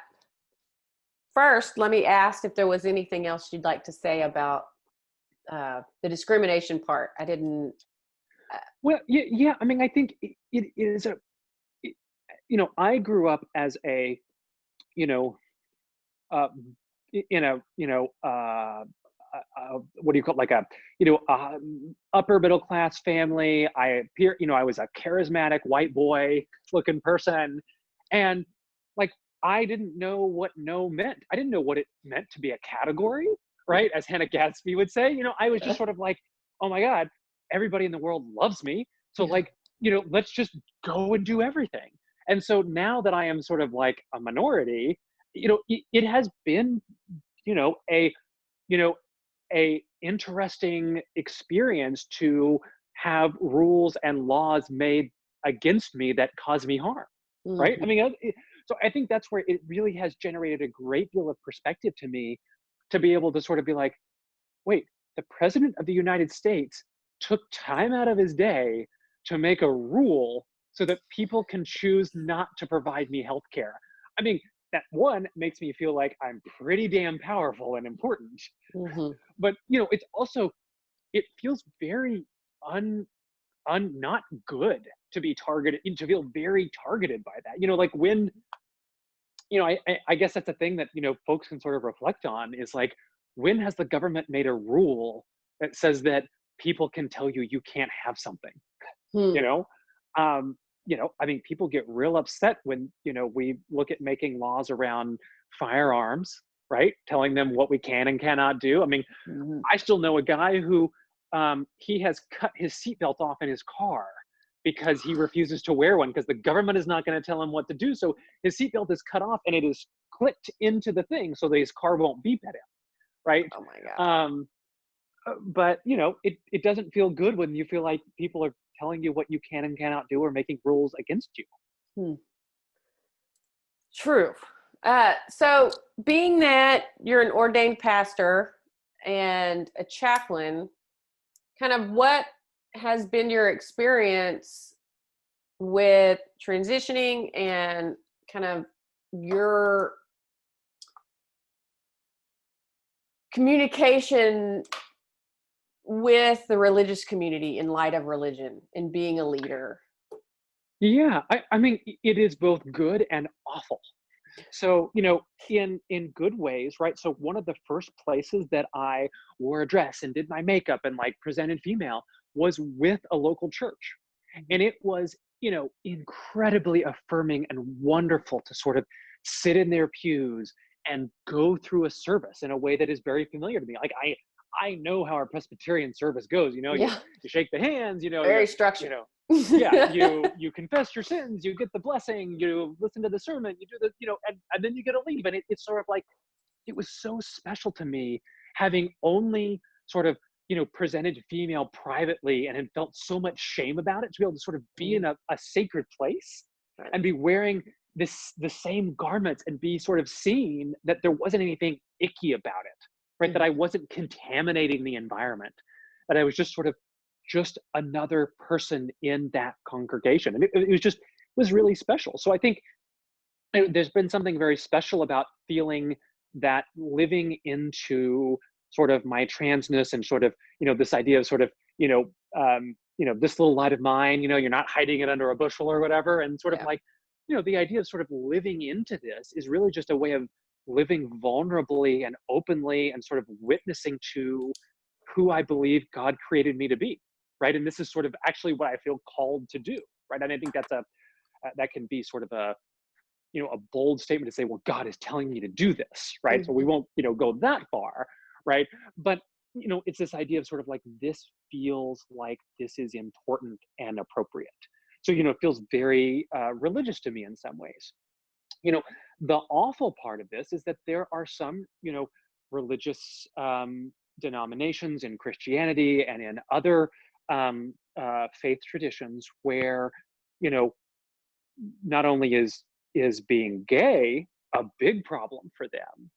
[SPEAKER 1] First, let me ask if there was anything else you'd like to say about the discrimination part. I didn't.
[SPEAKER 2] Well, yeah. I mean, I think it is I grew up as a, you know, uh, in a, what do you call it, like a, upper middle class family. I was a charismatic white boy looking person, and like I didn't know what no meant. I didn't know what it meant to be a category, right? As Hannah Gadsby would say. I was just sort of like, oh my god, everybody in the world loves me, so
[SPEAKER 1] Yeah.
[SPEAKER 2] like, let's just go and do everything. And so now that I am sort of like a minority, it has been, a you know a interesting experience to have rules and laws made against me that cause me harm, right? I
[SPEAKER 1] Mhm.
[SPEAKER 2] mean, so I think that's where it really has generated a great deal of perspective to me, to be able to sort of be like, wait, the president of the United States took time out of his day to make a rule so that people can choose not to provide me health care. I mean, that one makes me feel like I'm pretty damn powerful and important.
[SPEAKER 1] Mhm.
[SPEAKER 2] But it's also, it feels very un not good to be targeted, to feel very targeted by that. Like when, I guess that's a thing that, folks can sort of reflect on, is like, when has the government made a rule that says that people can tell you you can't have something?
[SPEAKER 1] Hmm.
[SPEAKER 2] You know? I mean, people get real upset when, we look at making laws around firearms, right? Telling them what we can and cannot do. I mean,
[SPEAKER 1] Mhm.
[SPEAKER 2] I still know a guy who, he has cut his seatbelt off in his car because he refuses to wear one, because the government is not going to tell him what to do. So his seatbelt is cut off and it is clipped into the thing so that his car won't beep at him, right?
[SPEAKER 1] Oh my god.
[SPEAKER 2] Um, but it doesn't feel good when you feel like people are telling you what you can and cannot do, or making rules against you.
[SPEAKER 1] Hmm. True. So being that you're an ordained pastor, and a chaplain, kind of what has been your experience with transitioning and kind of your communication with the religious community in light of religion and being a leader?
[SPEAKER 2] Yeah, I mean, it is both good and awful. So, in good ways, right? So one of the first places that I wore a dress and did my makeup and like presented female was with a local church. And it was, incredibly affirming and wonderful to sort of sit in their pews and go through a service in a way that is very familiar to me. Like I know how our Presbyterian service goes. You
[SPEAKER 1] Yeah,
[SPEAKER 2] shake the hands,
[SPEAKER 1] very
[SPEAKER 2] you
[SPEAKER 1] structured.
[SPEAKER 2] know, yeah, you confess your sins, you get the blessing, you listen to the sermon, you do the, and then you get to leave. And it's sort of like, it was so special to me having only sort of, presented female privately and had felt so much shame about it, to be able to sort of be in a sacred place
[SPEAKER 1] Right.
[SPEAKER 2] and be wearing the same garments and be sort of seen that there wasn't anything icky about it, right? That I wasn't contaminating the environment, that I was just sort of just another person in that congregation. And it was really special. So I think there's been something very special about feeling that living into sort of my transness and sort of, this idea of sort of, this little light of mine, you're not hiding it under a bushel or whatever. And sort of
[SPEAKER 1] Yeah.
[SPEAKER 2] like, the idea of sort of living into this is really just a way of living vulnerably and openly and sort of witnessing to who I believe God created me to be. Right. And this is sort of actually what I feel called to do. Right. And I think that can be sort of a bold statement to say, well, God is telling me to do this, right? So we won't, go that far, right? But, it's this idea of sort of like, this feels like this is important and appropriate. So, it feels very religious to me in some ways. The awful part of this is that there are some, religious denominations in Christianity and in other faith traditions where, not only is being gay a big problem for them,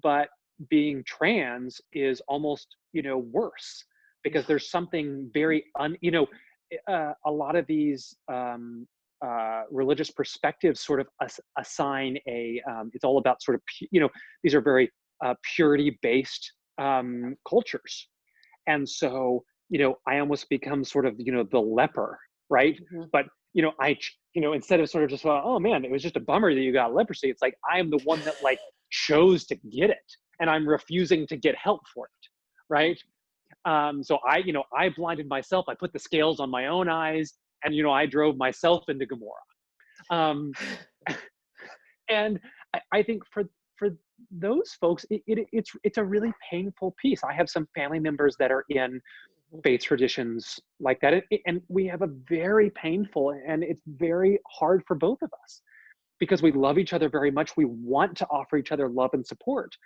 [SPEAKER 2] but being trans is almost, worse, because there's something very a lot of these religious perspectives sort of assign it's all about sort of these are very purity based cultures. And so, I almost become sort of, the leper, right? But, instead of sort of just, well, oh man, it was just a bummer that you got leprosy. It's like, I am the one that like chose to get it and I'm refusing to get help for it. Right. So I blinded myself. I put the scales on my own eyes and, I drove myself into Gomorrah. Um, and I think for those folks, it's a really painful piece. I have some family members that are in faith traditions like that, and we have a very painful, and it's very hard for both of us, because we love each other very much. We want to offer each other love and support,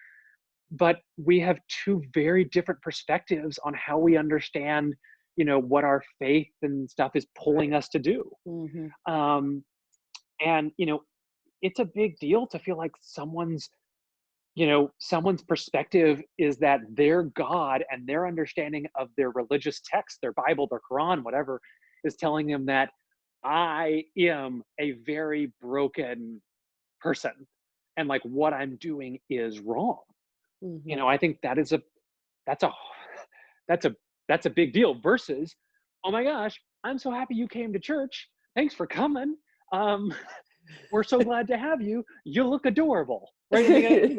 [SPEAKER 2] but we have two very different perspectives on how we understand, what our faith and stuff is pulling us to do. And it's a big deal to feel like someone's perspective is that their God and their understanding of their religious text, their Bible, their Quran, whatever, is telling them that I am a very broken person and like what I'm doing is wrong. I think that's a that's a that's a big deal versus, oh my gosh, I'm so happy you came to church. Thanks for coming. Um, we're so glad to have you. You look adorable. Right. I mean,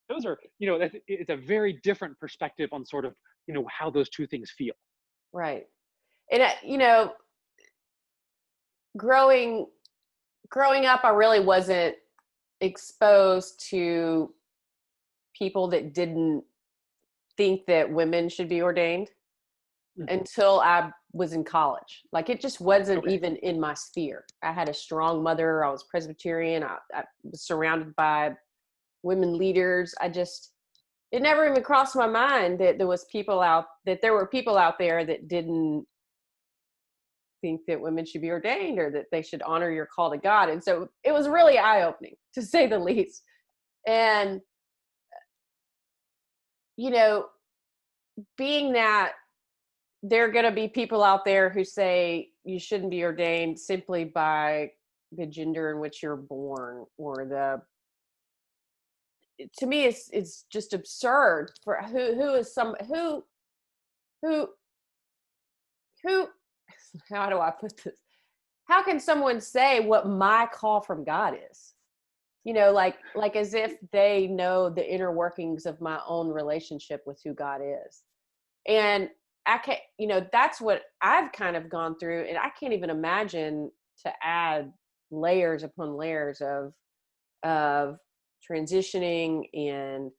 [SPEAKER 2] those are, it's a very different perspective on sort of, how those two things feel.
[SPEAKER 1] Right. And growing up, I really wasn't exposed to people that didn't think that women should be ordained until I was in college. Like, it just wasn't even in my sphere. I had a strong mother. I was Presbyterian. I was surrounded by women leaders. It never even crossed my mind that there were people out there that didn't think that women should be ordained or that they should honor your call to God. And so it was really eye-opening, to say the least. And you know, being that there are going to be people out there who say you shouldn't be ordained simply by the gender in which you're born, or the, to me it's just absurd. For who is some who who how do I put this? How can someone say what my call from God is? Like as if they know the inner workings of my own relationship with who God is. And I can't, that's what I've kind of gone through, and I can't even imagine to add layers upon layers of transitioning and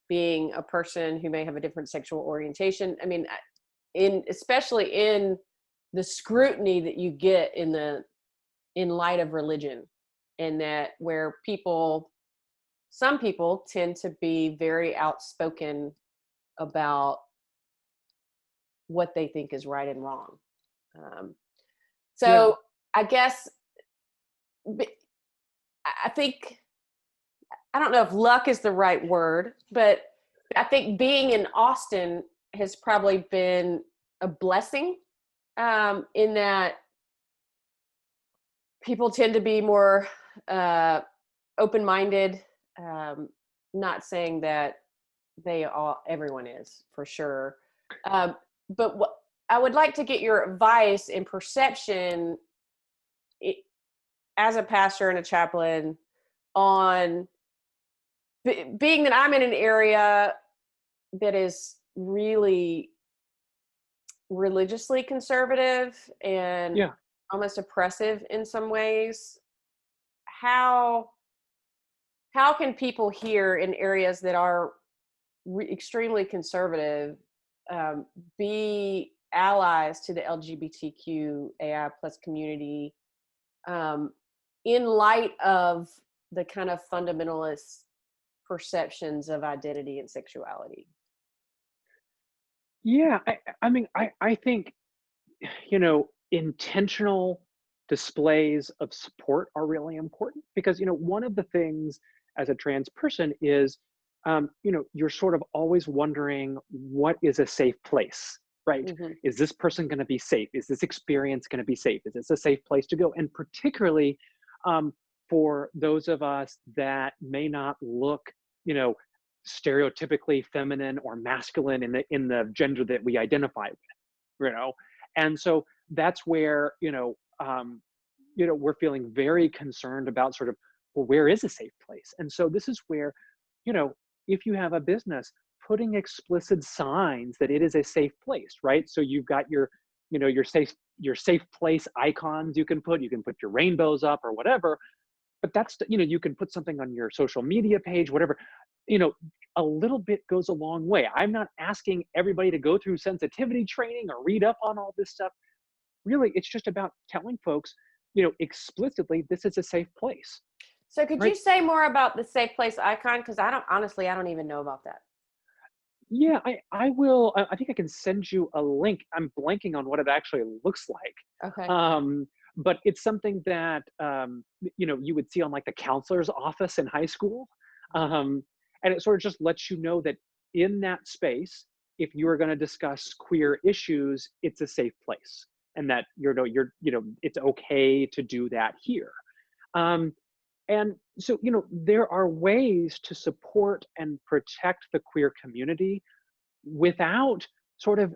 [SPEAKER 1] being a person who may have a different sexual orientation. I mean, especially in the scrutiny that you get in light of religion, and that where some people tend to be very outspoken about what they think is right and wrong. Um,
[SPEAKER 2] Yeah.
[SPEAKER 1] so I guess I think, I don't know if luck is the right word, but I think being in Austin has probably been a blessing, in that people tend to be more open-minded. Um, Not saying that everyone is, for sure, um, but what I would like to get your advice and perception, i- as a pastor and a chaplain, on being that I'm in an area that is really religiously conservative and
[SPEAKER 2] Yeah.
[SPEAKER 1] almost oppressive in some ways. How how can people here in areas that are extremely conservative, um, be allies to the LGBTQAI plus community, um, in light of the kind of fundamentalist perceptions of identity and sexuality?
[SPEAKER 2] Yeah. I mean, I think, intentional displays of support are really important because, one of the things as a trans person is, you're sort of always wondering what is a safe place, right?
[SPEAKER 1] Hmm.
[SPEAKER 2] Is this person going to be safe? Is this experience going to be safe? Is this a safe place to go? And particularly, um, for those of us that may not look, you know, stereotypically feminine or masculine in the gender that we identify with, and so that's where, we're feeling very concerned about sort of, well, where is a safe place? And so this is where, you know if you have a business, putting explicit signs that it is a safe place, right? So you've got your safe place icons. You can put your rainbows up or whatever. But you can put something on your social media page, whatever. you know a little bit goes a long way. I'm not asking everybody to go through sensitivity training or read up on all this stuff. Really, it's just about telling folks, explicitly, this is a safe place,
[SPEAKER 1] So could you
[SPEAKER 2] right?
[SPEAKER 1] say more about the safe place icon? Because I don't even know about that.
[SPEAKER 2] Yeah, I will. I think I can send you a link. I'm blanking on what it actually looks like.
[SPEAKER 1] Okay.
[SPEAKER 2] But it's something that, you would see on like the counselor's office in high school. Um, and it sort of just lets you know that in that space, if you are going to discuss queer issues, it's a safe place, and that it's okay to do that here. Um, and so, there are ways to support and protect the queer community without sort of,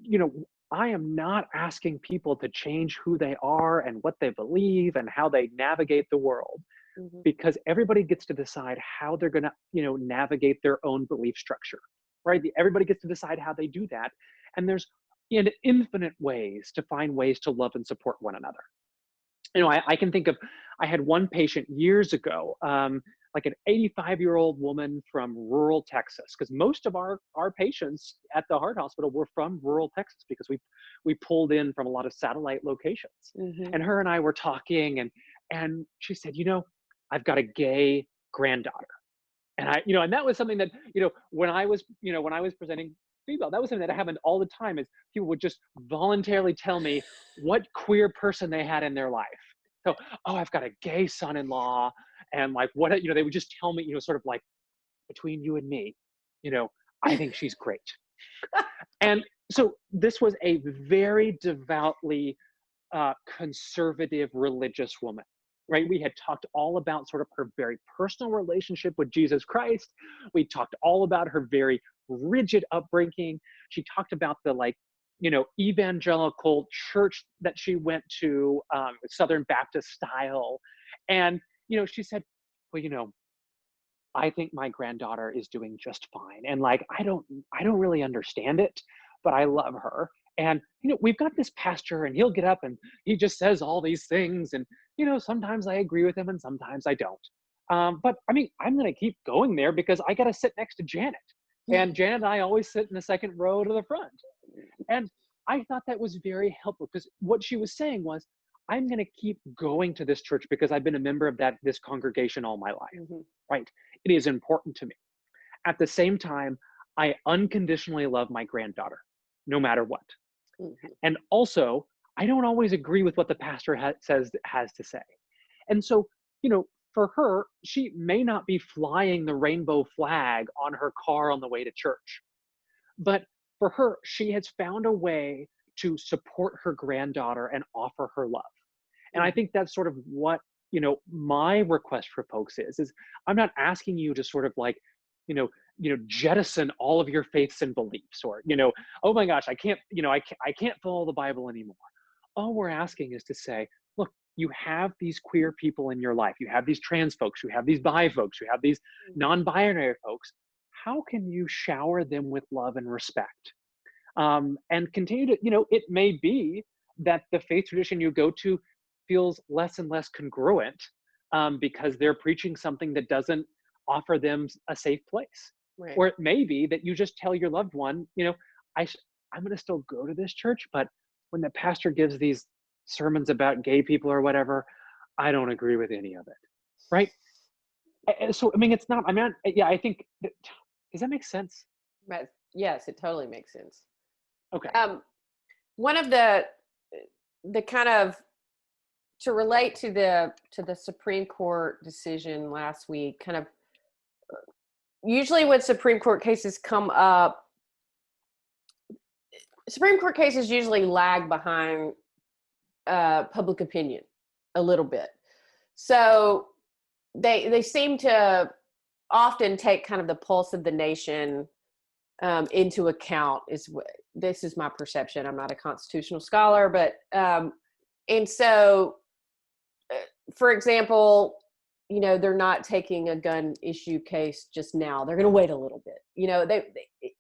[SPEAKER 2] you know, I am not asking people to change who they are and what they believe and how they navigate the world,
[SPEAKER 1] Hmm.
[SPEAKER 2] because everybody gets to decide how they're going to, navigate their own belief structure, right? Everybody gets to decide how they do that. And there's infinite ways to find ways to love and support one another. I can think of, I had one patient years ago, like an 85-year-old woman from rural Texas, because most of our patients at the heart hospital were from rural Texas because we pulled in from a lot of satellite locations.
[SPEAKER 1] Hmm.
[SPEAKER 2] And her and I were talking, and she said, I've got a gay granddaughter. And that was something that, when I was presenting female, that was something that happened all the time, is people would just voluntarily tell me what queer person they had in their life. So, oh, I've got a gay son-in-law, and like, what, they would just tell me, sort of like, between you and me, you know, I think she's great. And so this was a very devoutly conservative religious woman, right? We had talked all about sort of her very personal relationship with Jesus Christ. We talked all about her very rigid upbringing. She talked about the evangelical church that she went to, Southern Baptist style. And, she said, well, I think my granddaughter is doing just fine. And like, I don't really understand it, but I love her. And, we've got this pastor and he'll get up and he just says all these things. And, sometimes I agree with him and sometimes I don't. But I mean, I'm going to keep going there because I got to sit next to Janet. And Janet and I always sit in the second row to the front. And I thought that was very helpful because what she was saying was, I'm going to keep going to this church because I've been a member of this congregation all my life, right? It is important to me. At the same time, I unconditionally love my granddaughter, no matter what. And also, I don't always agree with what the pastor has to say. And so, for her, she may not be flying the rainbow flag on her car on the way to church. But for her, she has found a way to support her granddaughter and offer her love. And I think that's sort of what, my request for folks is I'm not asking you to sort of like, jettison all of your faiths and beliefs or, oh my gosh, I can't follow the Bible anymore. All we're asking is to say, look, you have these queer people in your life. You have these trans folks, you have these bi folks, you have these non-binary folks. How can you shower them with love and respect? And continue to, it may be that the faith tradition you go to feels less and less congruent because they're preaching something that doesn't offer them a safe place. Right. Or it may be that you just tell your loved one, I'm going to still go to this church, but when the pastor gives these sermons about gay people or whatever, I don't agree with any of it. Right. So, I mean, it's not, I think, does that make sense?
[SPEAKER 1] But yes, it totally makes sense.
[SPEAKER 2] Okay.
[SPEAKER 1] One of the kind of, to relate to the Supreme Court decision last week, kind of usually when Supreme Court cases come up, Supreme Court cases usually lag behind public opinion a little bit. So they seem to often take kind of the pulse of the nation into account. This is my perception. I'm not a constitutional scholar, but and so, for example, they're not taking a gun issue case just now. They're going to wait a little bit.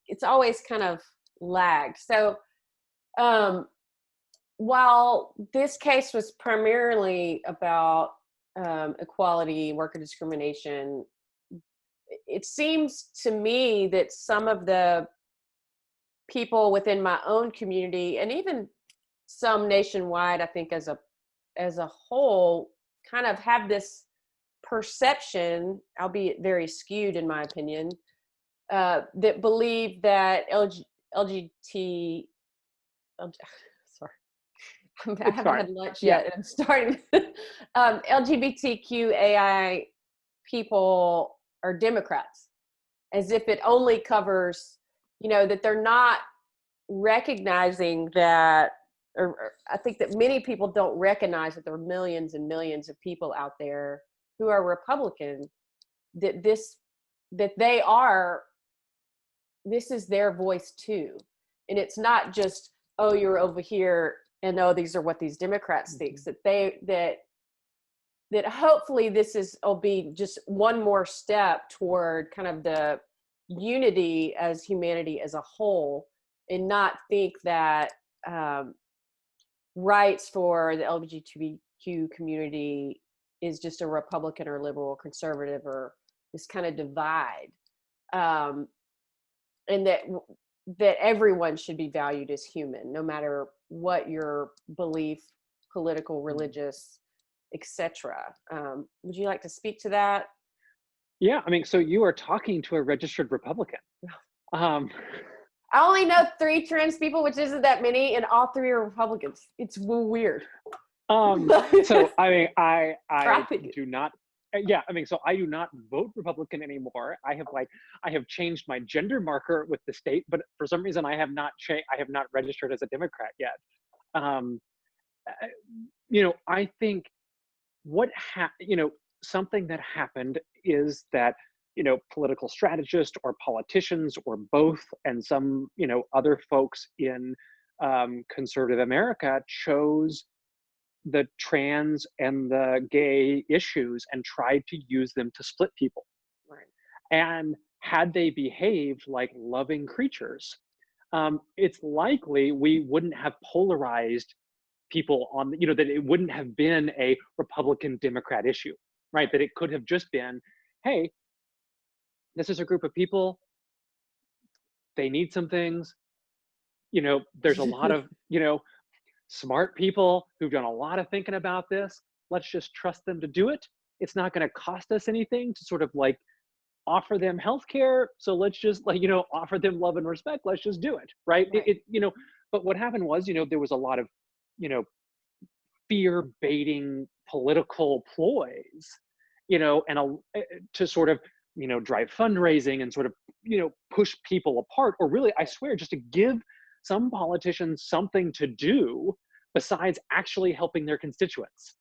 [SPEAKER 1] It's always kind of lagged. So while this case was primarily about equality, worker discrimination, it seems to me that some of the people within my own community and even some nationwide, I think as a whole, kind of have this perception, albeit very skewed in my opinion, that believe that LGBT, sorry, I haven't had lunch yet. I'm starting. LGBTQAI people are Democrats, as if it only covers, that they're not recognizing that, or I think that many people don't recognize that there are millions and millions of people out there who are Republican, that this is their voice too. And it's not just, oh, you're over here and oh, these are what these Democrats think, that hopefully will be just one more step toward kind of the unity as humanity as a whole, and not think that rights for the LGBTQ community is just a Republican or liberal or conservative or this kind of divide, and that everyone should be valued as human, no matter what your belief, political, religious, etc. Would you like to speak to that?
[SPEAKER 2] Yeah, I mean, so you are talking to a registered Republican.
[SPEAKER 1] I only know 3 trans people, which isn't that many, and all 3 are Republicans. It's weird.
[SPEAKER 2] So I mean, I do not yeah, I mean, so I do not vote Republican anymore. I have changed my gender marker with the state, but for some reason I have not registered as a Democrat yet. Um, uh, I think something that happened is that, political strategists or politicians or both, and some, other folks in conservative America chose the trans and the gay issues and tried to use them to split people.
[SPEAKER 1] Right.
[SPEAKER 2] And had they behaved like loving creatures, it's likely we wouldn't have polarized people on, that it wouldn't have been a Republican Democrat issue, right? That it could have just been, hey, this is a group of people, they need some things, there's a lot of, smart people who've done a lot of thinking about this. Let's just trust them to do it. It's not going to cost us anything to sort of like offer them healthcare. So let's just offer them love and respect. Let's just do it. Right.
[SPEAKER 1] Right.
[SPEAKER 2] But what happened was, there was a lot of, you know, fear baiting political ploys, to sort of, drive fundraising and sort of, push people apart, or really, I swear, just to give some politicians something to do besides actually helping their constituents.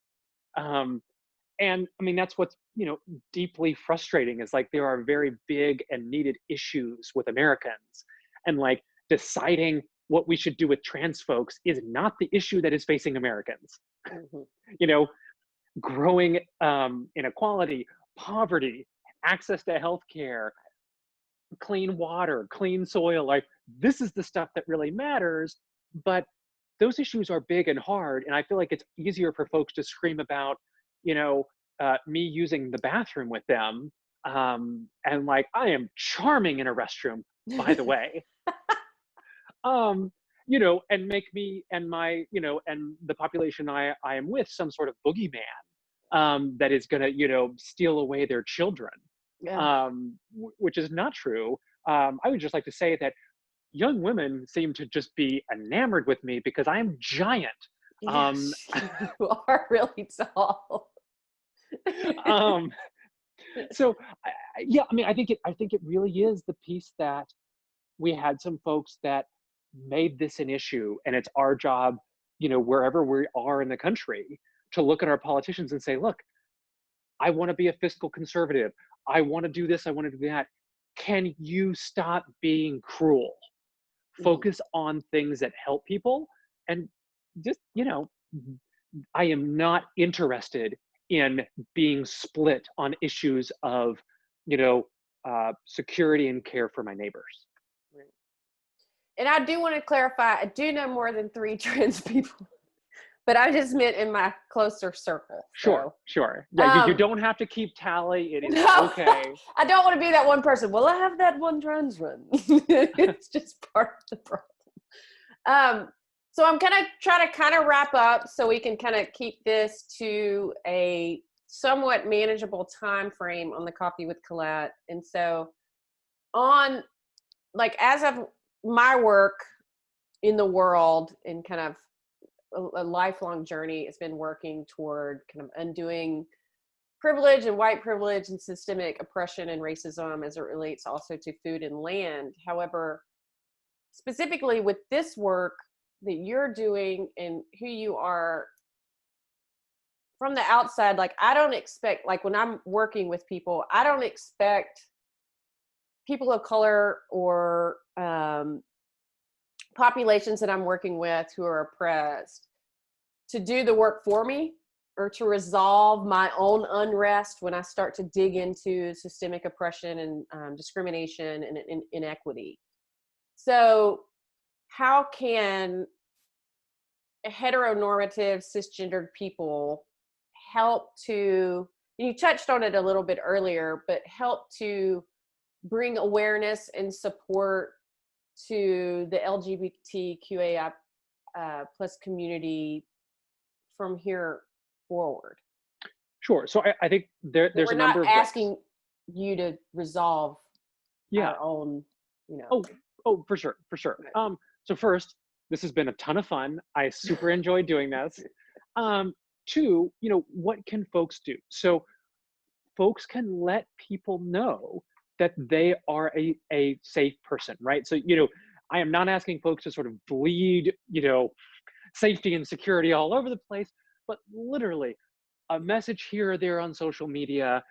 [SPEAKER 2] And I mean, that's what's, deeply frustrating, is like there are very big and needed issues with Americans. And like deciding what we should do with trans folks is not the issue that is facing Americans.
[SPEAKER 1] Mm-hmm.
[SPEAKER 2] You know, growing inequality, poverty, access to healthcare, clean water, clean soil, like this is the stuff that really matters. But those issues are big and hard. And I feel like it's easier for folks to scream about, me using the bathroom with them. And like, I am charming in a restroom, by the way. And make me and my, and the population I am with some sort of boogeyman that is gonna, steal away their children,
[SPEAKER 1] Yeah.
[SPEAKER 2] which is not true. I would just like to say that young women seem to just be enamored with me because I'm giant.
[SPEAKER 1] Yes, you are really tall.
[SPEAKER 2] um, so yeah, I mean, I think it really is the piece that we had some folks that made this an issue, and it's our job, wherever we are in the country, to look at our politicians and say, look, I want to be a fiscal conservative. I want to do this. I want to do that. Can you stop being cruel? Focus on things that help people. And just, I am not interested in being split on issues of, security and care for my neighbors.
[SPEAKER 1] Right. And I do want to clarify, I do know more than 3 trans people, but I just meant in my closer circle.
[SPEAKER 2] Sure. Yeah, you don't have to keep tally. It is
[SPEAKER 1] no,
[SPEAKER 2] okay.
[SPEAKER 1] I don't want to be that one person. Well, I have that one trans friend. It's just part of the problem. So I'm going to try to wrap up so we can kind of keep this to a somewhat manageable time frame on the Coffee with Colette. And so on, like, as of my work in the world, and kind of a lifelong journey has been working toward kind of undoing privilege and white privilege and systemic oppression and racism as it relates also to food and land. However, specifically with this work that you're doing and who you are from the outside, like I don't expect, like when I'm working with people, I don't expect people of color or populations that I'm working with who are oppressed to do the work for me, or to resolve my own unrest when I start to dig into systemic oppression and discrimination and inequity. So how can heteronormative cisgendered people help to, you touched on it a little bit earlier, but help to bring awareness and support to the LGBTQAI plus community from here forward?
[SPEAKER 2] Sure. So I think there's a number of ways.
[SPEAKER 1] We're not asking you to resolve our own,
[SPEAKER 2] Oh, for sure. So first, this has been a ton of fun. I super enjoyed doing this. Two, what can folks do? So folks can let people know that they are a safe person, right? So, I am not asking folks to sort of bleed, safety and security all over the place, but literally a message here or there on social media,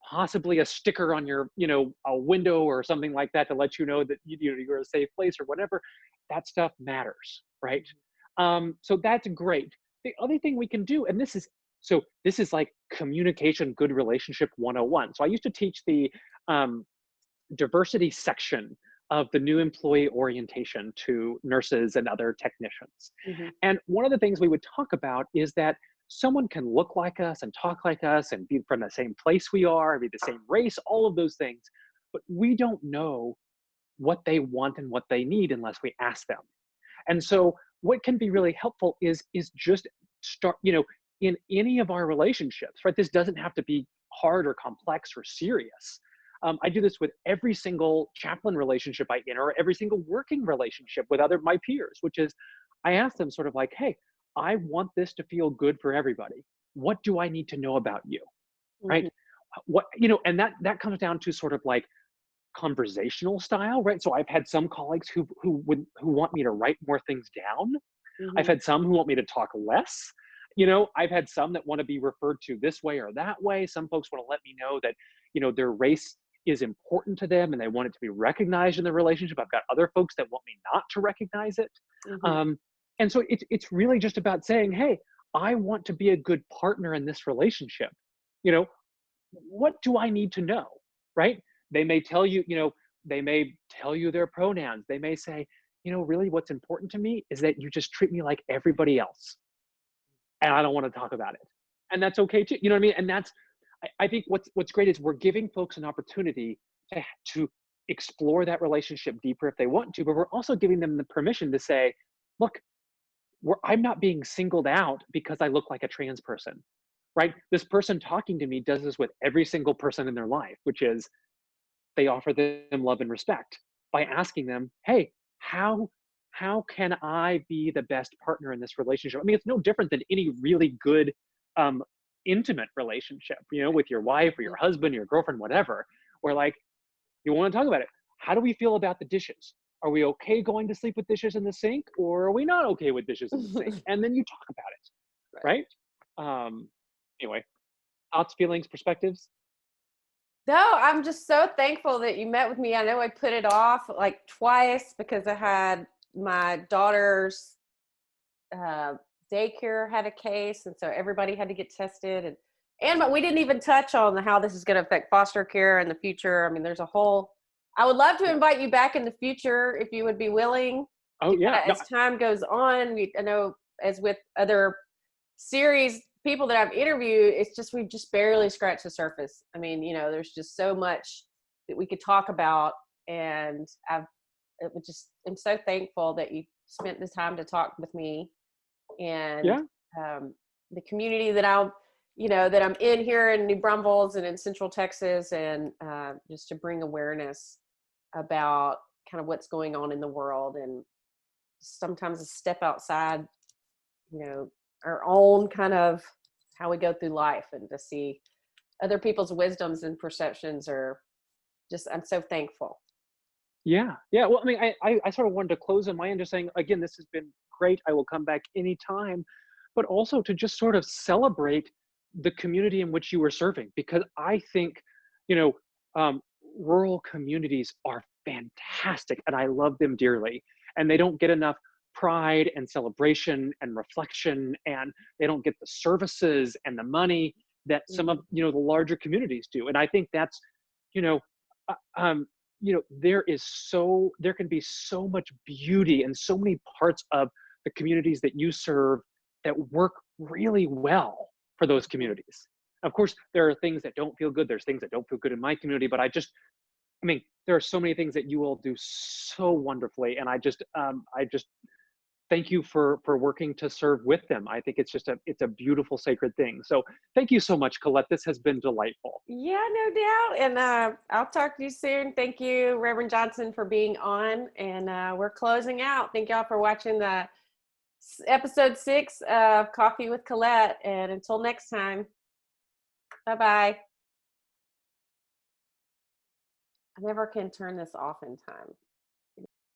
[SPEAKER 2] possibly a sticker on your, a window or something like that to let you know that you're a safe place or whatever. That stuff matters, right? So that's great. The other thing we can do, and this is like communication, good relationship 101. So I used to teach the um, diversity section of the new employee orientation to nurses and other technicians.
[SPEAKER 1] Mm-hmm.
[SPEAKER 2] And one of the things we would talk about is that someone can look like us and talk like us and be from the same place we are, be the same race, all of those things, but we don't know what they want and what they need unless we ask them. And so what can be really helpful is just start, in any of our relationships, right? This doesn't have to be hard or complex or serious. I do this with every single chaplain relationship I enter, or every single working relationship with my peers, which is I ask them sort of like, hey, I want this to feel good for everybody. What do I need to know about you?
[SPEAKER 1] Mm-hmm.
[SPEAKER 2] Right? And that comes down to sort of like conversational style, right? So I've had some colleagues who want me to write more things down. I've
[SPEAKER 1] Mm-hmm.
[SPEAKER 2] had some who want me to talk less. I've had some that want to be referred to this way or that way. Some folks want to let me know that, their race is important to them and they want it to be recognized in the relationship. I've got other folks that want me not to recognize it.
[SPEAKER 1] Mm-hmm.
[SPEAKER 2] And so it's really just about saying, hey, I want to be a good partner in this relationship. You know, what do I need to know? Right? They may tell you, they may tell you their pronouns. They may say, really what's important to me is that you just treat me like everybody else. And I don't want to talk about it. And that's okay too. You know what I mean? And I think what's great is we're giving folks an opportunity to explore that relationship deeper if they want to, but we're also giving them the permission to say, look, I'm not being singled out because I look like a trans person, right? This person talking to me does this with every single person in their life, which is they offer them love and respect by asking them, hey, how can I be the best partner in this relationship? I mean, it's no different than any really good um, intimate relationship, with your wife or your husband, your girlfriend, whatever, where like you want to talk about it. How do we feel about the dishes? Are we okay going to sleep with dishes in the sink, or are we not okay with dishes in the sink? And then you talk about it,
[SPEAKER 1] Right.
[SPEAKER 2] right? Anyway, thoughts, feelings, perspectives.
[SPEAKER 1] No, I'm just so thankful that you met with me. I know I put it off like twice because I had my daughter's uh, daycare had a case, and so everybody had to get tested, but we didn't even touch on how this is going to affect foster care in the future. I mean, there's a whole. I would love to
[SPEAKER 2] Yeah.
[SPEAKER 1] invite you back in the future if you would be willing.
[SPEAKER 2] Oh yeah. No,
[SPEAKER 1] As time goes on, I know as with other series people that I've interviewed, it's just we've just barely scratched the surface. I mean, there's just so much that we could talk about, and I'm so thankful that you spent the time to talk with me, and
[SPEAKER 2] yeah.
[SPEAKER 1] the community that I'm in here in New Braunfels and in Central Texas, and just to bring awareness about kind of what's going on in the world, and sometimes a step outside, our own kind of how we go through life, and to see other people's wisdoms and perceptions are just, I'm so thankful.
[SPEAKER 2] Yeah. Yeah. Well, I mean, I sort of wanted to close on my end just saying, again, this has been great. I will come back anytime, but also to just sort of celebrate the community in which you were serving, because I think, you know, um, rural communities are fantastic and I love them dearly. And they don't get enough pride and celebration and reflection, and they don't get the services and the money that some of,
[SPEAKER 1] Mhm.
[SPEAKER 2] the larger communities do. And I think that's, you know, uh, um, there can be so much beauty and so many parts of the communities that you serve that work really well for those communities. Of course, there are things that don't feel good. There's things that don't feel good in my community, but I mean, there are so many things that you all do so wonderfully, and I just thank you for working to serve with them. I think it's a beautiful, sacred thing. So thank you so much, Colette. This has been delightful.
[SPEAKER 1] Yeah, no doubt. And I'll talk to you soon. Thank you, Reverend Johnson, for being on. And we're closing out. Thank y'all for watching the episode 6 of Coffee with Colette. And until next time, bye-bye. I never can turn this off in time.